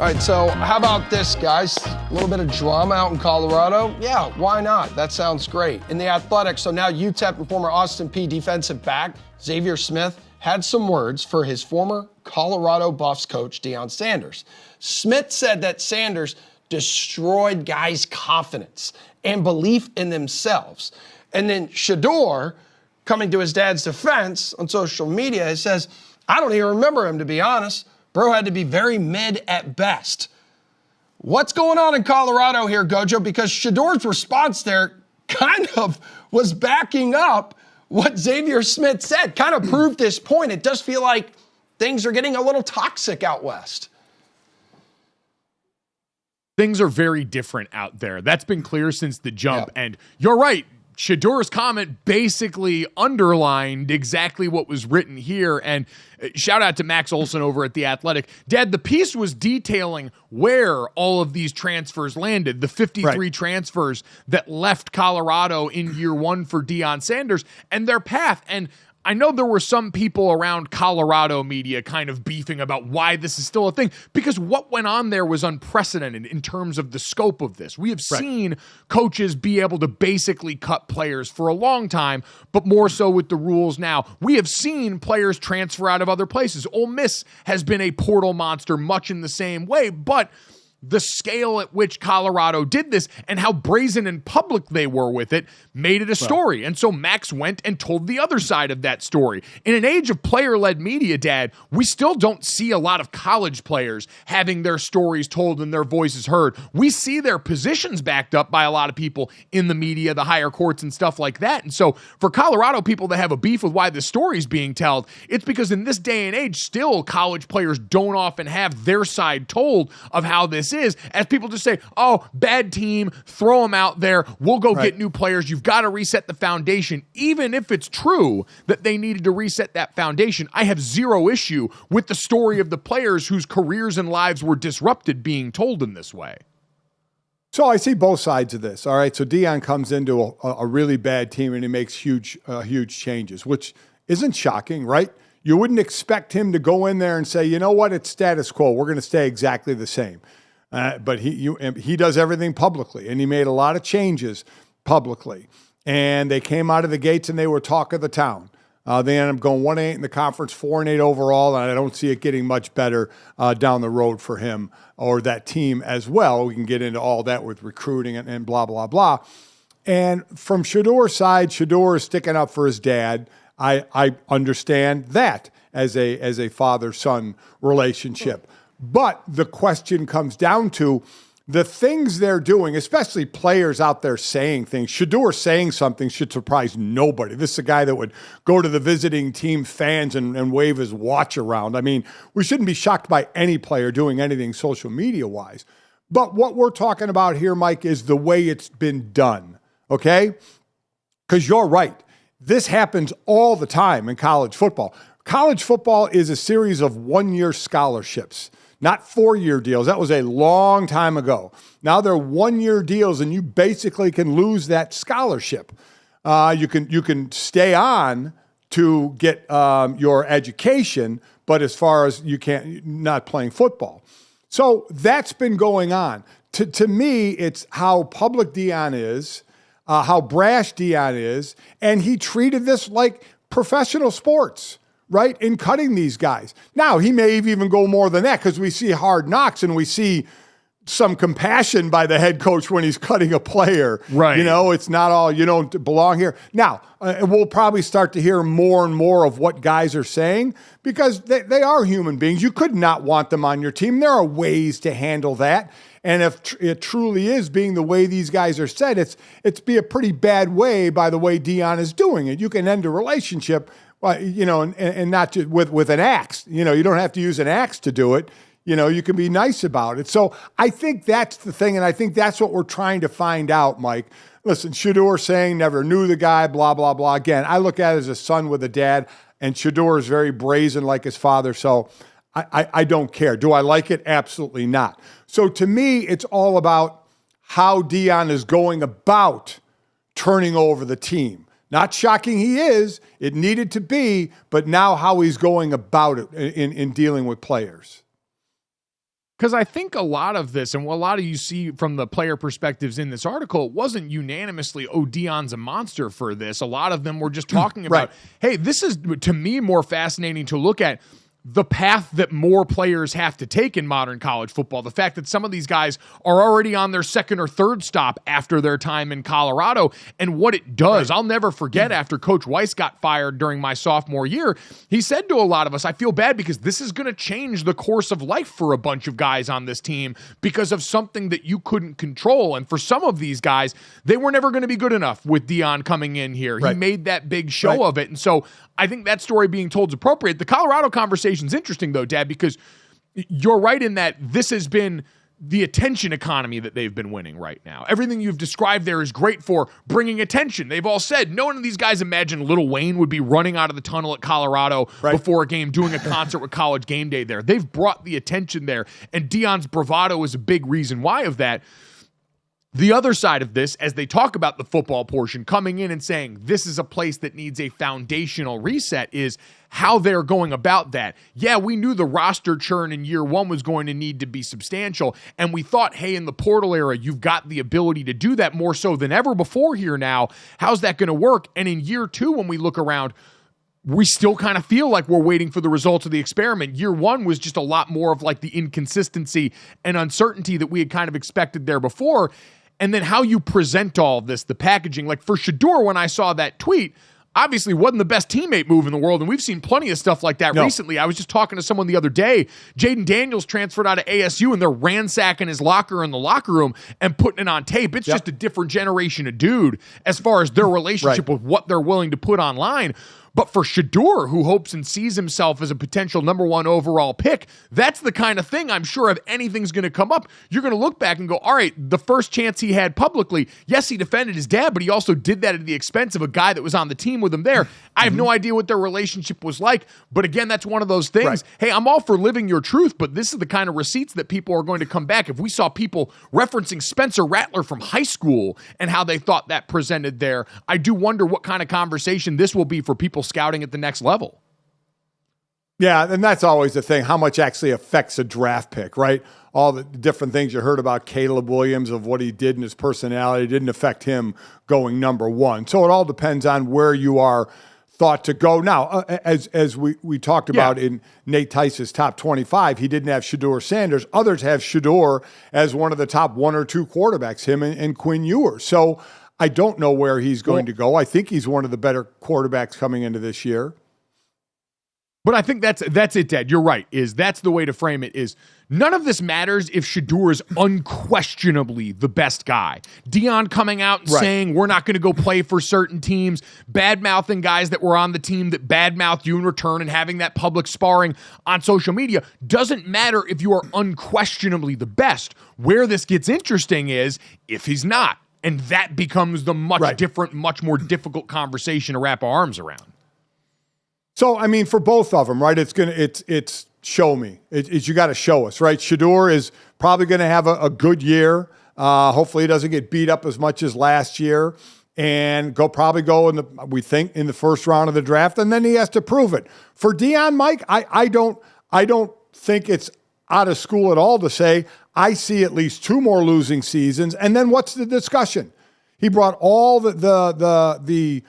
All right, so how about this, guys? A little bit of drama out in Colorado? Yeah, why not? That sounds great. In the Athletic, so now UTEP and former Austin Peay defensive back Xavier Smith had some words for his former Colorado Buffs coach, Deion Sanders. Smith said that Sanders destroyed guys' confidence and belief in themselves. And then Shador, coming to his dad's defense on social media, says, I don't even remember him, to be honest. Bro had to be very mid at best. What's going on in Colorado here, GoJo? Because Shador's response there kind of was backing up what Xavier Smith said, kind of proved this point. It does feel like things are getting a little toxic out west.
Things are very different out there. That's been clear since the jump. And you're right. Shador's comment basically underlined exactly what was written here. And shout out to Max Olson over at The Athletic. Dad, the piece was detailing where all of these transfers landed, the 53 transfers that left Colorado in year one for Deion Sanders and their path. And I know there were some people around Colorado media kind of beefing about why this is still a thing, because what went on there was unprecedented in terms of the scope of this. We have seen coaches be able to basically cut players for a long time, but more so with the rules now. We have seen players transfer out of other places. Ole Miss has been a portal monster much in the same way, but the scale at which Colorado did this and how brazen and public they were with it made it a story. And so Max went and told the other side of that story. In an age of player-led media, Dad, we still don't see a lot of college players having their stories told and their voices heard. We see their positions backed up by a lot of people in the media, the higher courts and stuff like that. And so for Colorado people that have a beef with why the story's being told, it's because in this day and age, still college players don't often have their side told of how this is, as people just say, oh, bad team, throw them out there, we'll go get new players. You've got to reset the foundation. Even if it's true that they needed to reset that foundation, I have zero issue with the story of the players whose careers and lives were disrupted being told in this way.
So I see both sides of this. All right, so Deion comes into a really bad team and he makes huge changes, which isn't shocking, right? You wouldn't expect him to go in there and say, you know what, it's status quo. We're going to stay exactly the same. But he does everything publicly, and he made a lot of changes publicly. And they came out of the gates and they were talk of the town. They ended up going 1-8 in the conference, 4-8 overall, and I don't see it getting much better down the road for him or that team as well. We can get into all that with recruiting and blah, blah, blah. And from Shador's side, Shador is sticking up for his dad. I understand that as a father-son relationship. But the question comes down to the things they're doing, especially players out there saying things. Shador saying something should surprise nobody. This is a guy that would go to the visiting team fans and wave his watch around. I mean, we shouldn't be shocked by any player doing anything social media-wise. But what we're talking about here, Mike, is the way it's been done, okay? Because you're right. This happens all the time in college football. College football is a series of one-year scholarships, not 4-year deals. That was a long time ago. Now they're 1-year deals, and you basically can lose that scholarship. You can stay on to get your education, but as far as not playing football. So that's been going on. To me, it's how public Deion is, how brash Deion is, and he treated this like professional sports, right, in cutting these guys. Now, he may even go more than that because we see Hard Knocks and we see some compassion by the head coach when he's cutting a player.
Right.
You know, it's not all, you don't belong here. Now, we'll probably start to hear more and more of what guys are saying because they are human beings. You could not want them on your team. There are ways to handle that. And if it truly is being the way these guys are said, it's be a pretty bad way by the way Deion is doing it. You can end a relationship, you know, and not just with an axe. You know, you don't have to use an axe to do it. You know, you can be nice about it. So I think that's the thing, and I think that's what we're trying to find out, Mike. Listen, Shador saying never knew the guy, blah, blah, blah. Again, I look at it as a son with a dad, and Shador is very brazen like his father, so I don't care. Do I like it? Absolutely not. So to me, it's all about how Deion is going about turning over the team. Not shocking he is. It needed to be, but now how he's going about it in dealing with players.
Because I think a lot of this, and what a lot of you see from the player perspectives in this article, it wasn't unanimously, oh, Deion's a monster for this. A lot of them were just talking about, hey, this is, to me, more fascinating to look at the path that more players have to take in modern college football. The fact that some of these guys are already on their second or third stop after their time in Colorado, and what it does. I'll never forget after Coach Weiss got fired during my sophomore year, he said to a lot of us, I feel bad because this is going to change the course of life for a bunch of guys on this team because of something that you couldn't control. And for some of these guys, they were never going to be good enough with Deion coming in here. He made that big show of it. And so I think that story being told is appropriate. The Colorado conversation is interesting, though, Dad, because you're right in that this has been the attention economy that they've been winning right now. Everything you've described there is great for bringing attention. They've all said, no one of these guys imagined Lil Wayne would be running out of the tunnel at Colorado before a game, doing a concert with College Game Day there. They've brought the attention there, and Deion's bravado is a big reason why of that. The other side of this, as they talk about the football portion, coming in and saying this is a place that needs a foundational reset, is how they're going about that. Yeah, we knew the roster churn in year one was going to need to be substantial, and we thought, hey, in the portal era, you've got the ability to do that more so than ever before here now. How's that going to work? And in year two, when we look around, we still kind of feel like we're waiting for the results of the experiment. Year one was just a lot more of like the inconsistency and uncertainty that we had kind of expected there before. And then how you present all of this, the packaging. Like for Shedeur, when I saw that tweet, obviously wasn't the best teammate move in the world, and we've seen plenty of stuff like that recently. I was just talking to someone the other day. Jaden Daniels transferred out of ASU, and they're ransacking his locker in the locker room and putting it on tape. It's just a different generation of dude as far as their relationship with what they're willing to put online. But for Shedeur, who hopes and sees himself as a potential number one overall pick, that's the kind of thing I'm sure if anything's going to come up, you're going to look back and go, all right, the first chance he had publicly, yes, he defended his dad, but he also did that at the expense of a guy that was on the team with him there. I have no idea what their relationship was like. But again, that's one of those things. Hey, I'm all for living your truth, but this is the kind of receipts that people are going to come back. If we saw people referencing Spencer Rattler from high school and how they thought that presented there, I do wonder what kind of conversation this will be for people scouting at the next level.
Yeah, and that's always the thing, how much actually affects a draft pick, right? All the different things you heard about Caleb Williams, of what he did and his personality, didn't affect him going number one. So it all depends on where you are thought to go. Now, as we talked about in Nate Tice's top 25, he didn't have Shedeur Sanders. Others have Shedeur as one of the top one or two quarterbacks, him and Quinn Ewers. So I don't know where he's going to go. I think he's one of the better quarterbacks coming into this year.
But I think that's it, Dad. You're right. That's the way to frame it, is none of this matters if Shedeur is unquestionably the best guy. Deion coming out and saying we're not going to go play for certain teams, bad-mouthing guys that were on the team that bad-mouthed you in return, and having that public sparring on social media doesn't matter if you are unquestionably the best. Where this gets interesting is if he's not. And that becomes the much different, much more difficult conversation to wrap our arms around.
So, I mean, for both of them, right, it's show me. You got to show us, right? Shedeur is probably going to have a good year. Hopefully he doesn't get beat up as much as last year, and probably go we think in the first round of the draft, and then he has to prove it. For Deion, Mike, I don't think it's out of school at all to say I see at least two more losing seasons, and then what's the discussion? He brought all the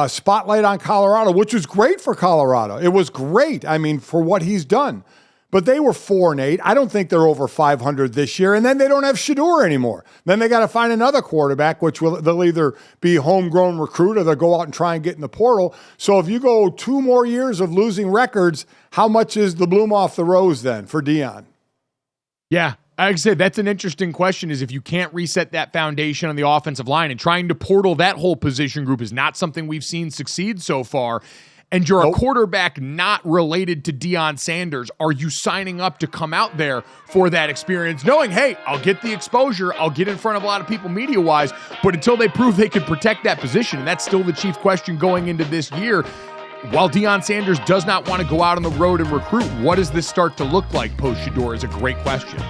spotlight on Colorado, which was great for Colorado. It was great, I mean, for what he's done. But they were 4-8. I don't think they're over 500 this year, and then they don't have Shedeur anymore. Then they got to find another quarterback, which they'll either be homegrown recruit or they'll go out and try and get in the portal. So if you go 2 more years of losing records, how much is the bloom off the rose then for Deion?
Yeah. Like I said, that's an interesting question, is if you can't reset that foundation on the offensive line, and trying to portal that whole position group is not something we've seen succeed so far, and you're a quarterback not related to Deion Sanders, are you signing up to come out there for that experience, knowing, hey, I'll get the exposure, I'll get in front of a lot of people media-wise, but until they prove they can protect that position, and that's still the chief question going into this year. While Deion Sanders does not want to go out on the road and recruit, what does this start to look like post-Shedeur is a great question.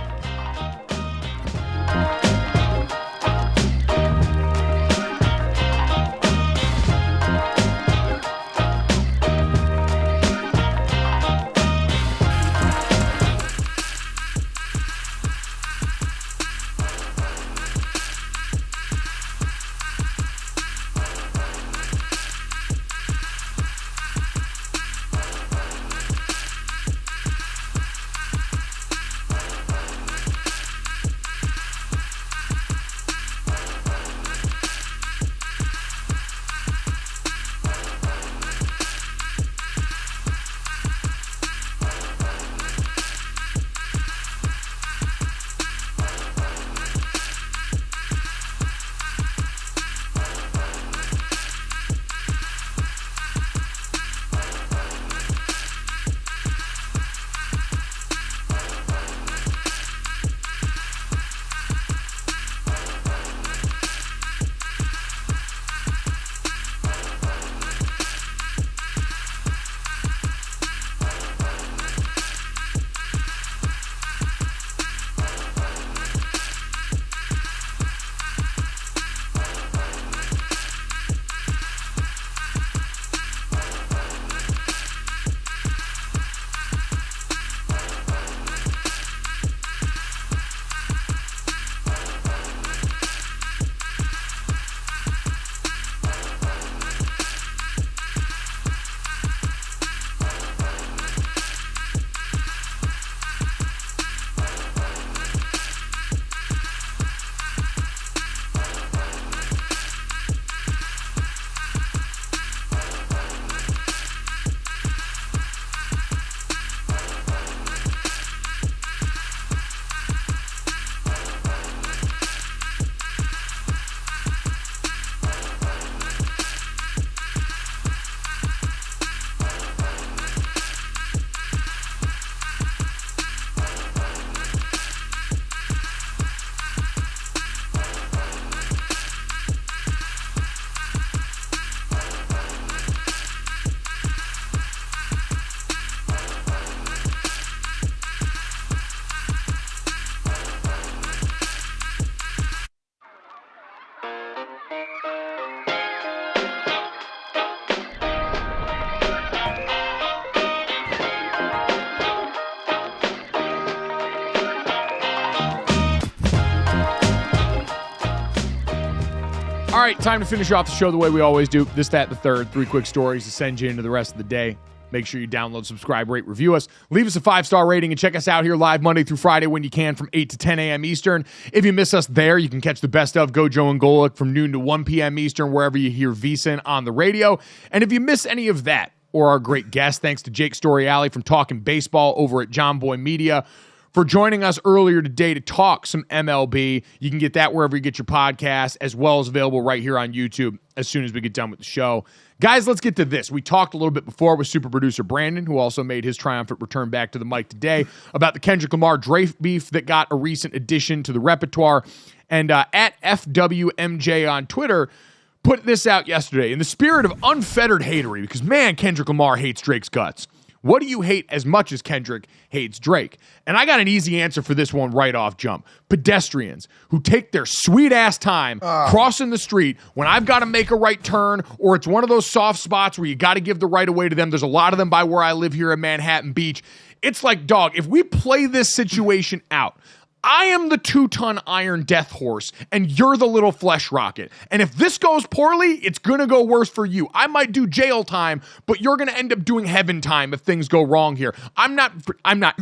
All right, time to finish off the show the way we always do. This, that, the third. 3 quick stories to send you into the rest of the day. Make sure you download, subscribe, rate, review us. Leave us a 5-star rating and check us out here live Monday through Friday when you can from 8 to 10 a.m. Eastern. If you miss us there, you can catch the best of GoJo and Golic from noon to 1 p.m. Eastern, wherever you hear VSiN on the radio. And if you miss any of that or our great guest, thanks to Jake Storiale from Talking Baseball over at Jomboy Media for joining us earlier today to talk some MLB. You can get that wherever you get your podcast, as well as available right here on YouTube as soon as we get done with the show. Guys, let's get to this. We talked a little bit before with super producer Brandon, who also made his triumphant return back to the mic today, about the Kendrick Lamar Drake beef that got a recent addition to the repertoire. And at FWMJ on Twitter put this out yesterday in the spirit of unfettered hatery, because, man, Kendrick Lamar hates Drake's guts. What do you hate as much as Kendrick hates Drake? And I got an easy answer for this one right off jump. Pedestrians who take their sweet-ass time crossing the street when I've got to make a right turn, or it's one of those soft spots where you got to give the right away to them. There's a lot of them by where I live here in Manhattan Beach. It's like, dog, if we play this situation out, I am the 2-ton iron death horse, and you're the little flesh rocket. And if this goes poorly, it's going to go worse for you. I might do jail time, but you're going to end up doing heaven time if things go wrong here. I'm not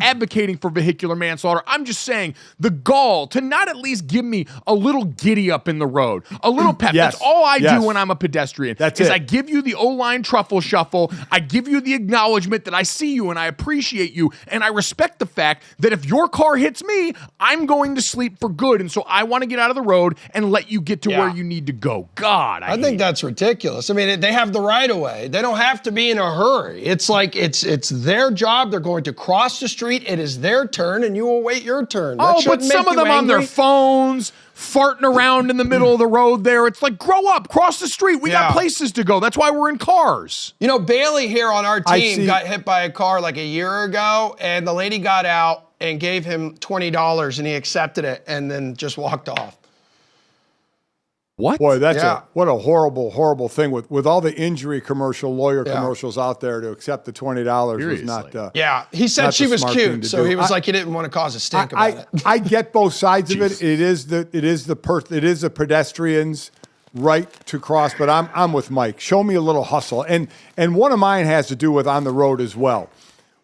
advocating for vehicular manslaughter. I'm just saying the gall to not at least give me a little giddy up in the road, a little pep.
Yes.
That's all I do when I'm a pedestrian.
That's it.
I give you the O-line truffle shuffle. I give you the acknowledgement that I see you and I appreciate you, and I respect the fact that if your car hits me, I'm going to sleep for good, and so I want to get out of the road and let you get to where you need to go. God,
I think that's ridiculous. I mean, they have the right of way. They don't have to be in a hurry. It's like it's their job. They're going to cross the street. It is their turn, and you will wait your turn. That
but some of them on their phones, farting around in the middle of the road there. It's like, grow up, cross the street. We got places to go. That's why we're in cars.
You know, Bailey here on our team got hit by a car like a year ago, and the lady got out and gave him $20, and he accepted it and then just walked off.
What?
Boy, what a horrible, horrible thing with all the injury lawyer commercials out there. To accept the $20 was not.
He said she was cute, so he was like he didn't want to cause a stink about it.
I get both sides of it. It is the pedestrians' right to cross, but I'm with Mike. Show me a little hustle, and one of mine has to do with on the road as well.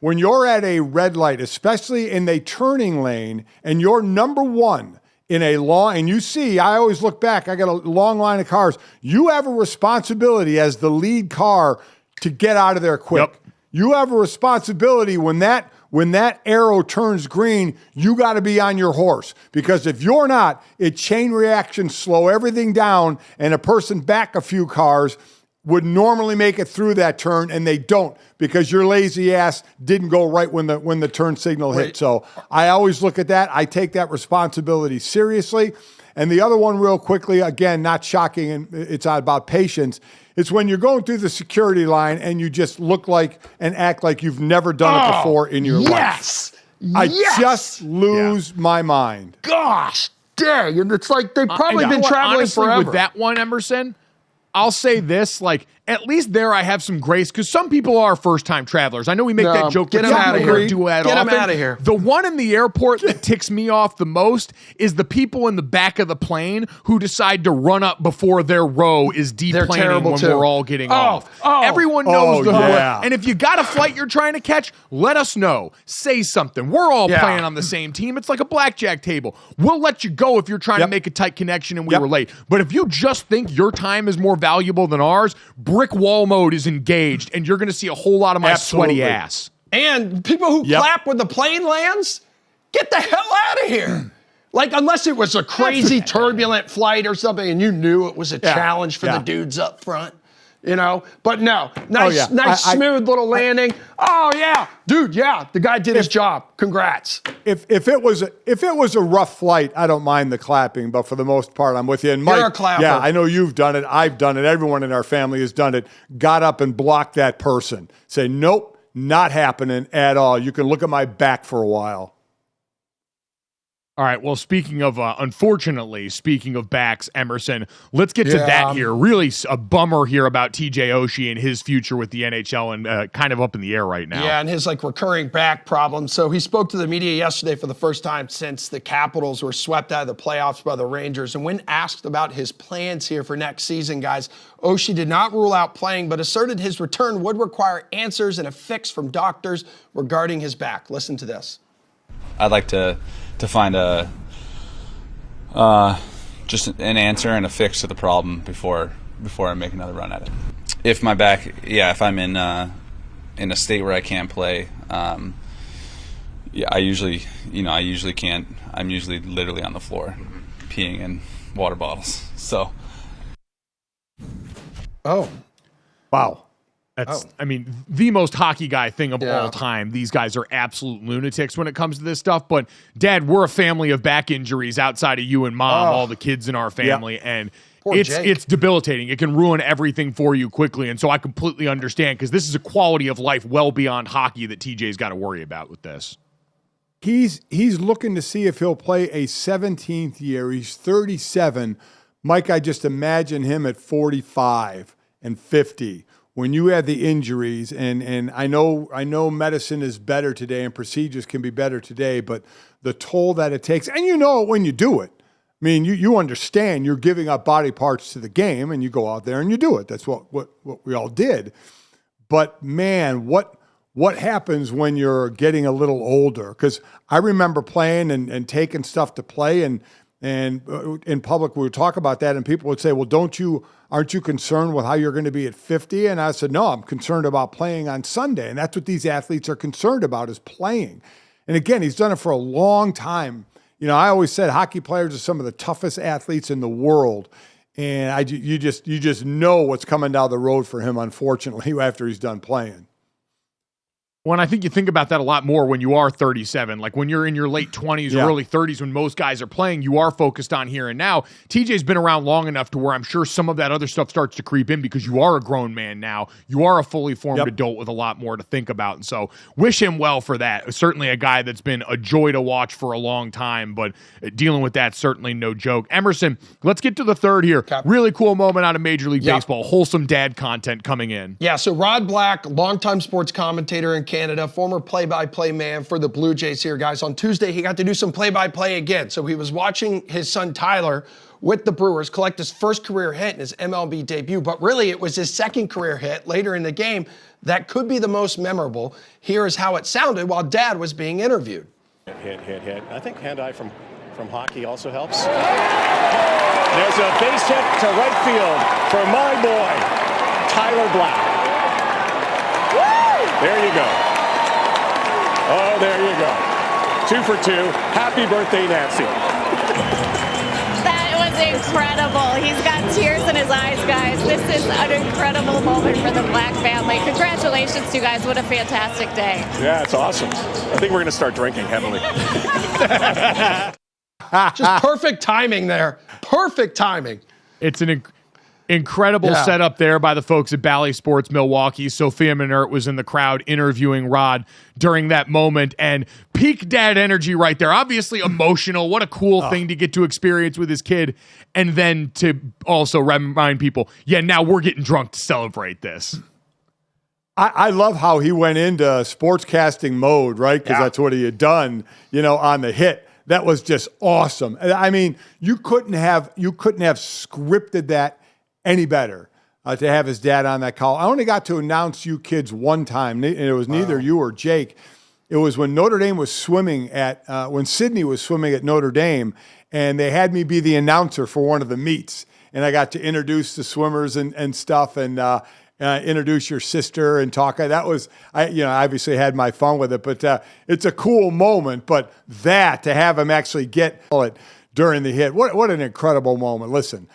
When you're at a red light, especially in a turning lane, and you're number one in a long, and you see, I always look back, I got a long line of cars. You have a responsibility as the lead car to get out of there quick. Yep. You have a responsibility when that arrow turns green, you got to be on your horse. Because if you're not, chain reactions slow everything down, and a person back a few cars would normally make it through that turn, and they don't because your lazy ass didn't go right when the turn signal hit. So I always look at that. I take that responsibility seriously. And the other one real quickly, again, not shocking, and it's about patience. It's when you're going through the security line and you just look like and act like you've never done it before in your life. I just lose my mind.
Gosh dang. And it's like they've probably been traveling
honestly,
forever.
With that one, Emerson, I'll say this, like, at least there I have some grace, because some people are first-time travelers. I know we make that joke.
Get them out of here.
Do that
get
often.
them out of here.
The one in the airport that ticks me off the most is the people in the back of the plane who decide to run up before their row is deplaning when we're all getting off. Everyone knows the rule. And if you got a flight you're trying to catch, let us know. Say something. We're all playing on the same team. It's like a blackjack table. We'll let you go if you're trying to make a tight connection and we were late. But if you just think your time is more valuable than ours, brick wall mode is engaged, and you're going to see a whole lot of my sweaty ass.
And people who clap when the plane lands, get the hell out of here. Like, unless it was a crazy turbulent flight or something, and you knew it was a challenge for the dudes up front. You know, but no, nice smooth little landing. Oh yeah, dude, the guy did his job. Congrats.
If it was a rough flight, I don't mind the clapping, but for the most part, I'm with you. And Mike,
you're a clapper.
Yeah, I know you've done it. I've done it. Everyone in our family has done it. Got up and blocked that person. Say, nope, not happening at all. You can look at my back for a while.
All right. Well, speaking of, unfortunately, speaking of backs, Emerson, let's get to that here. Really a bummer here about TJ Oshie and his future with the NHL and kind of up in the air right now.
Yeah, and his recurring back problem. So he spoke to the media yesterday for the first time since the Capitals were swept out of the playoffs by the Rangers. And when asked about his plans here for next season, guys, Oshie did not rule out playing, but asserted his return would require answers and a fix from doctors regarding his back. Listen to this.
I'd like to find just an answer and a fix to the problem before I make another run at it. If my back, if I'm in a state where I can't play, I usually can't. I'm usually literally on the floor, peeing in water bottles. So.
Oh,
Wow.
That's, I mean, the most hockey guy thing of all time. These guys are absolute lunatics when it comes to this stuff. But, Dad, we're a family of back injuries outside of you and Mom, all the kids in our family. And it's debilitating. It can ruin everything for you quickly. And so I completely understand, because this is a quality of life well beyond hockey that TJ's got to worry about with this.
He's looking to see if he'll play a 17th year. He's 37. Mike, I just imagine him at 45 and 50. When you have the injuries, and I know medicine is better today and procedures can be better today, but the toll that it takes, and you know it when you do it. I mean, you understand you're giving up body parts to the game, and you go out there and you do it. That's what we all did. But man, what happens when you're getting a little older? Because I remember playing and taking stuff to play, and in public we would talk about that, and people would say, well, aren't you concerned with how you're going to be at 50? And I said, no, I'm concerned about playing on Sunday. And that's what these athletes are concerned about, is playing. And again, he's done it for a long time. You know, I always said hockey players are some of the toughest athletes in the world. And you just know what's coming down the road for him, unfortunately, after he's done playing.
Well, and I think you think about that a lot more when you are 37. Like when you're in your late 20s or early 30s, when most guys are playing, you are focused on here and now. TJ's been around long enough to where I'm sure some of that other stuff starts to creep in, because you are a grown man now. You are a fully formed adult with a lot more to think about. And so wish him well for that. Certainly a guy that's been a joy to watch for a long time, but dealing with that, certainly no joke. Emerson, let's get to the third here. Okay. Really cool moment out of Major League Baseball. Wholesome dad content coming in.
Yeah, so Rod Black, longtime sports commentator in Canada, former play-by-play man for the Blue Jays here, guys. On Tuesday, he got to do some play-by-play again. So he was watching his son Tyler with the Brewers collect his first career hit in his MLB debut, but really it was his second career hit later in the game that could be the most memorable. Here is how it sounded while Dad was being interviewed.
Hit. I think hand-eye from hockey also helps. There's a base hit to right field for my boy, Tyler Black. There you go. Oh, there you go. 2 for 2. Happy birthday, Nancy.
That was incredible. He's got tears in his eyes, guys. This is an incredible moment for the Black family. Congratulations to you guys. What a fantastic day.
Yeah, it's awesome. I think we're going to start drinking heavily.
Just perfect timing there. Perfect timing.
It's an incredible setup there by the folks at Bally Sports Milwaukee. Sophia Minert was in the crowd interviewing Rod during that moment, and peak dad energy right there. Obviously emotional. What a cool thing to get to experience with his kid. And then to also remind people, now we're getting drunk to celebrate this.
I love how he went into sportscasting mode, right? Because that's what he had done, on the hit. That was just awesome. I mean, you couldn't have scripted that any better to have his dad on that call. I only got to announce you kids one time, and it was neither you or Jake. It was when Notre Dame was swimming when Sydney was swimming at Notre Dame, and they had me be the announcer for one of the meets, and I got to introduce the swimmers and stuff, and introduce your sister and talk. That was, I obviously had my fun with it, but it's a cool moment. But to have him actually get it during the hit, what an incredible moment. Listen,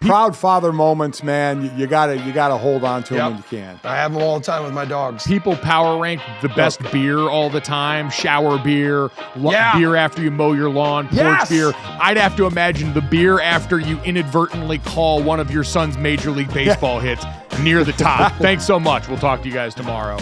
proud father moments, man. You gotta hold on to them when you can.
I have them all the time with my dogs.
People power rank the best beer all the time. Shower beer, beer after you mow your lawn, porch beer. I'd have to imagine the beer after you inadvertently call one of your son's Major League Baseball hits near the top. Thanks so much. We'll talk to you guys tomorrow.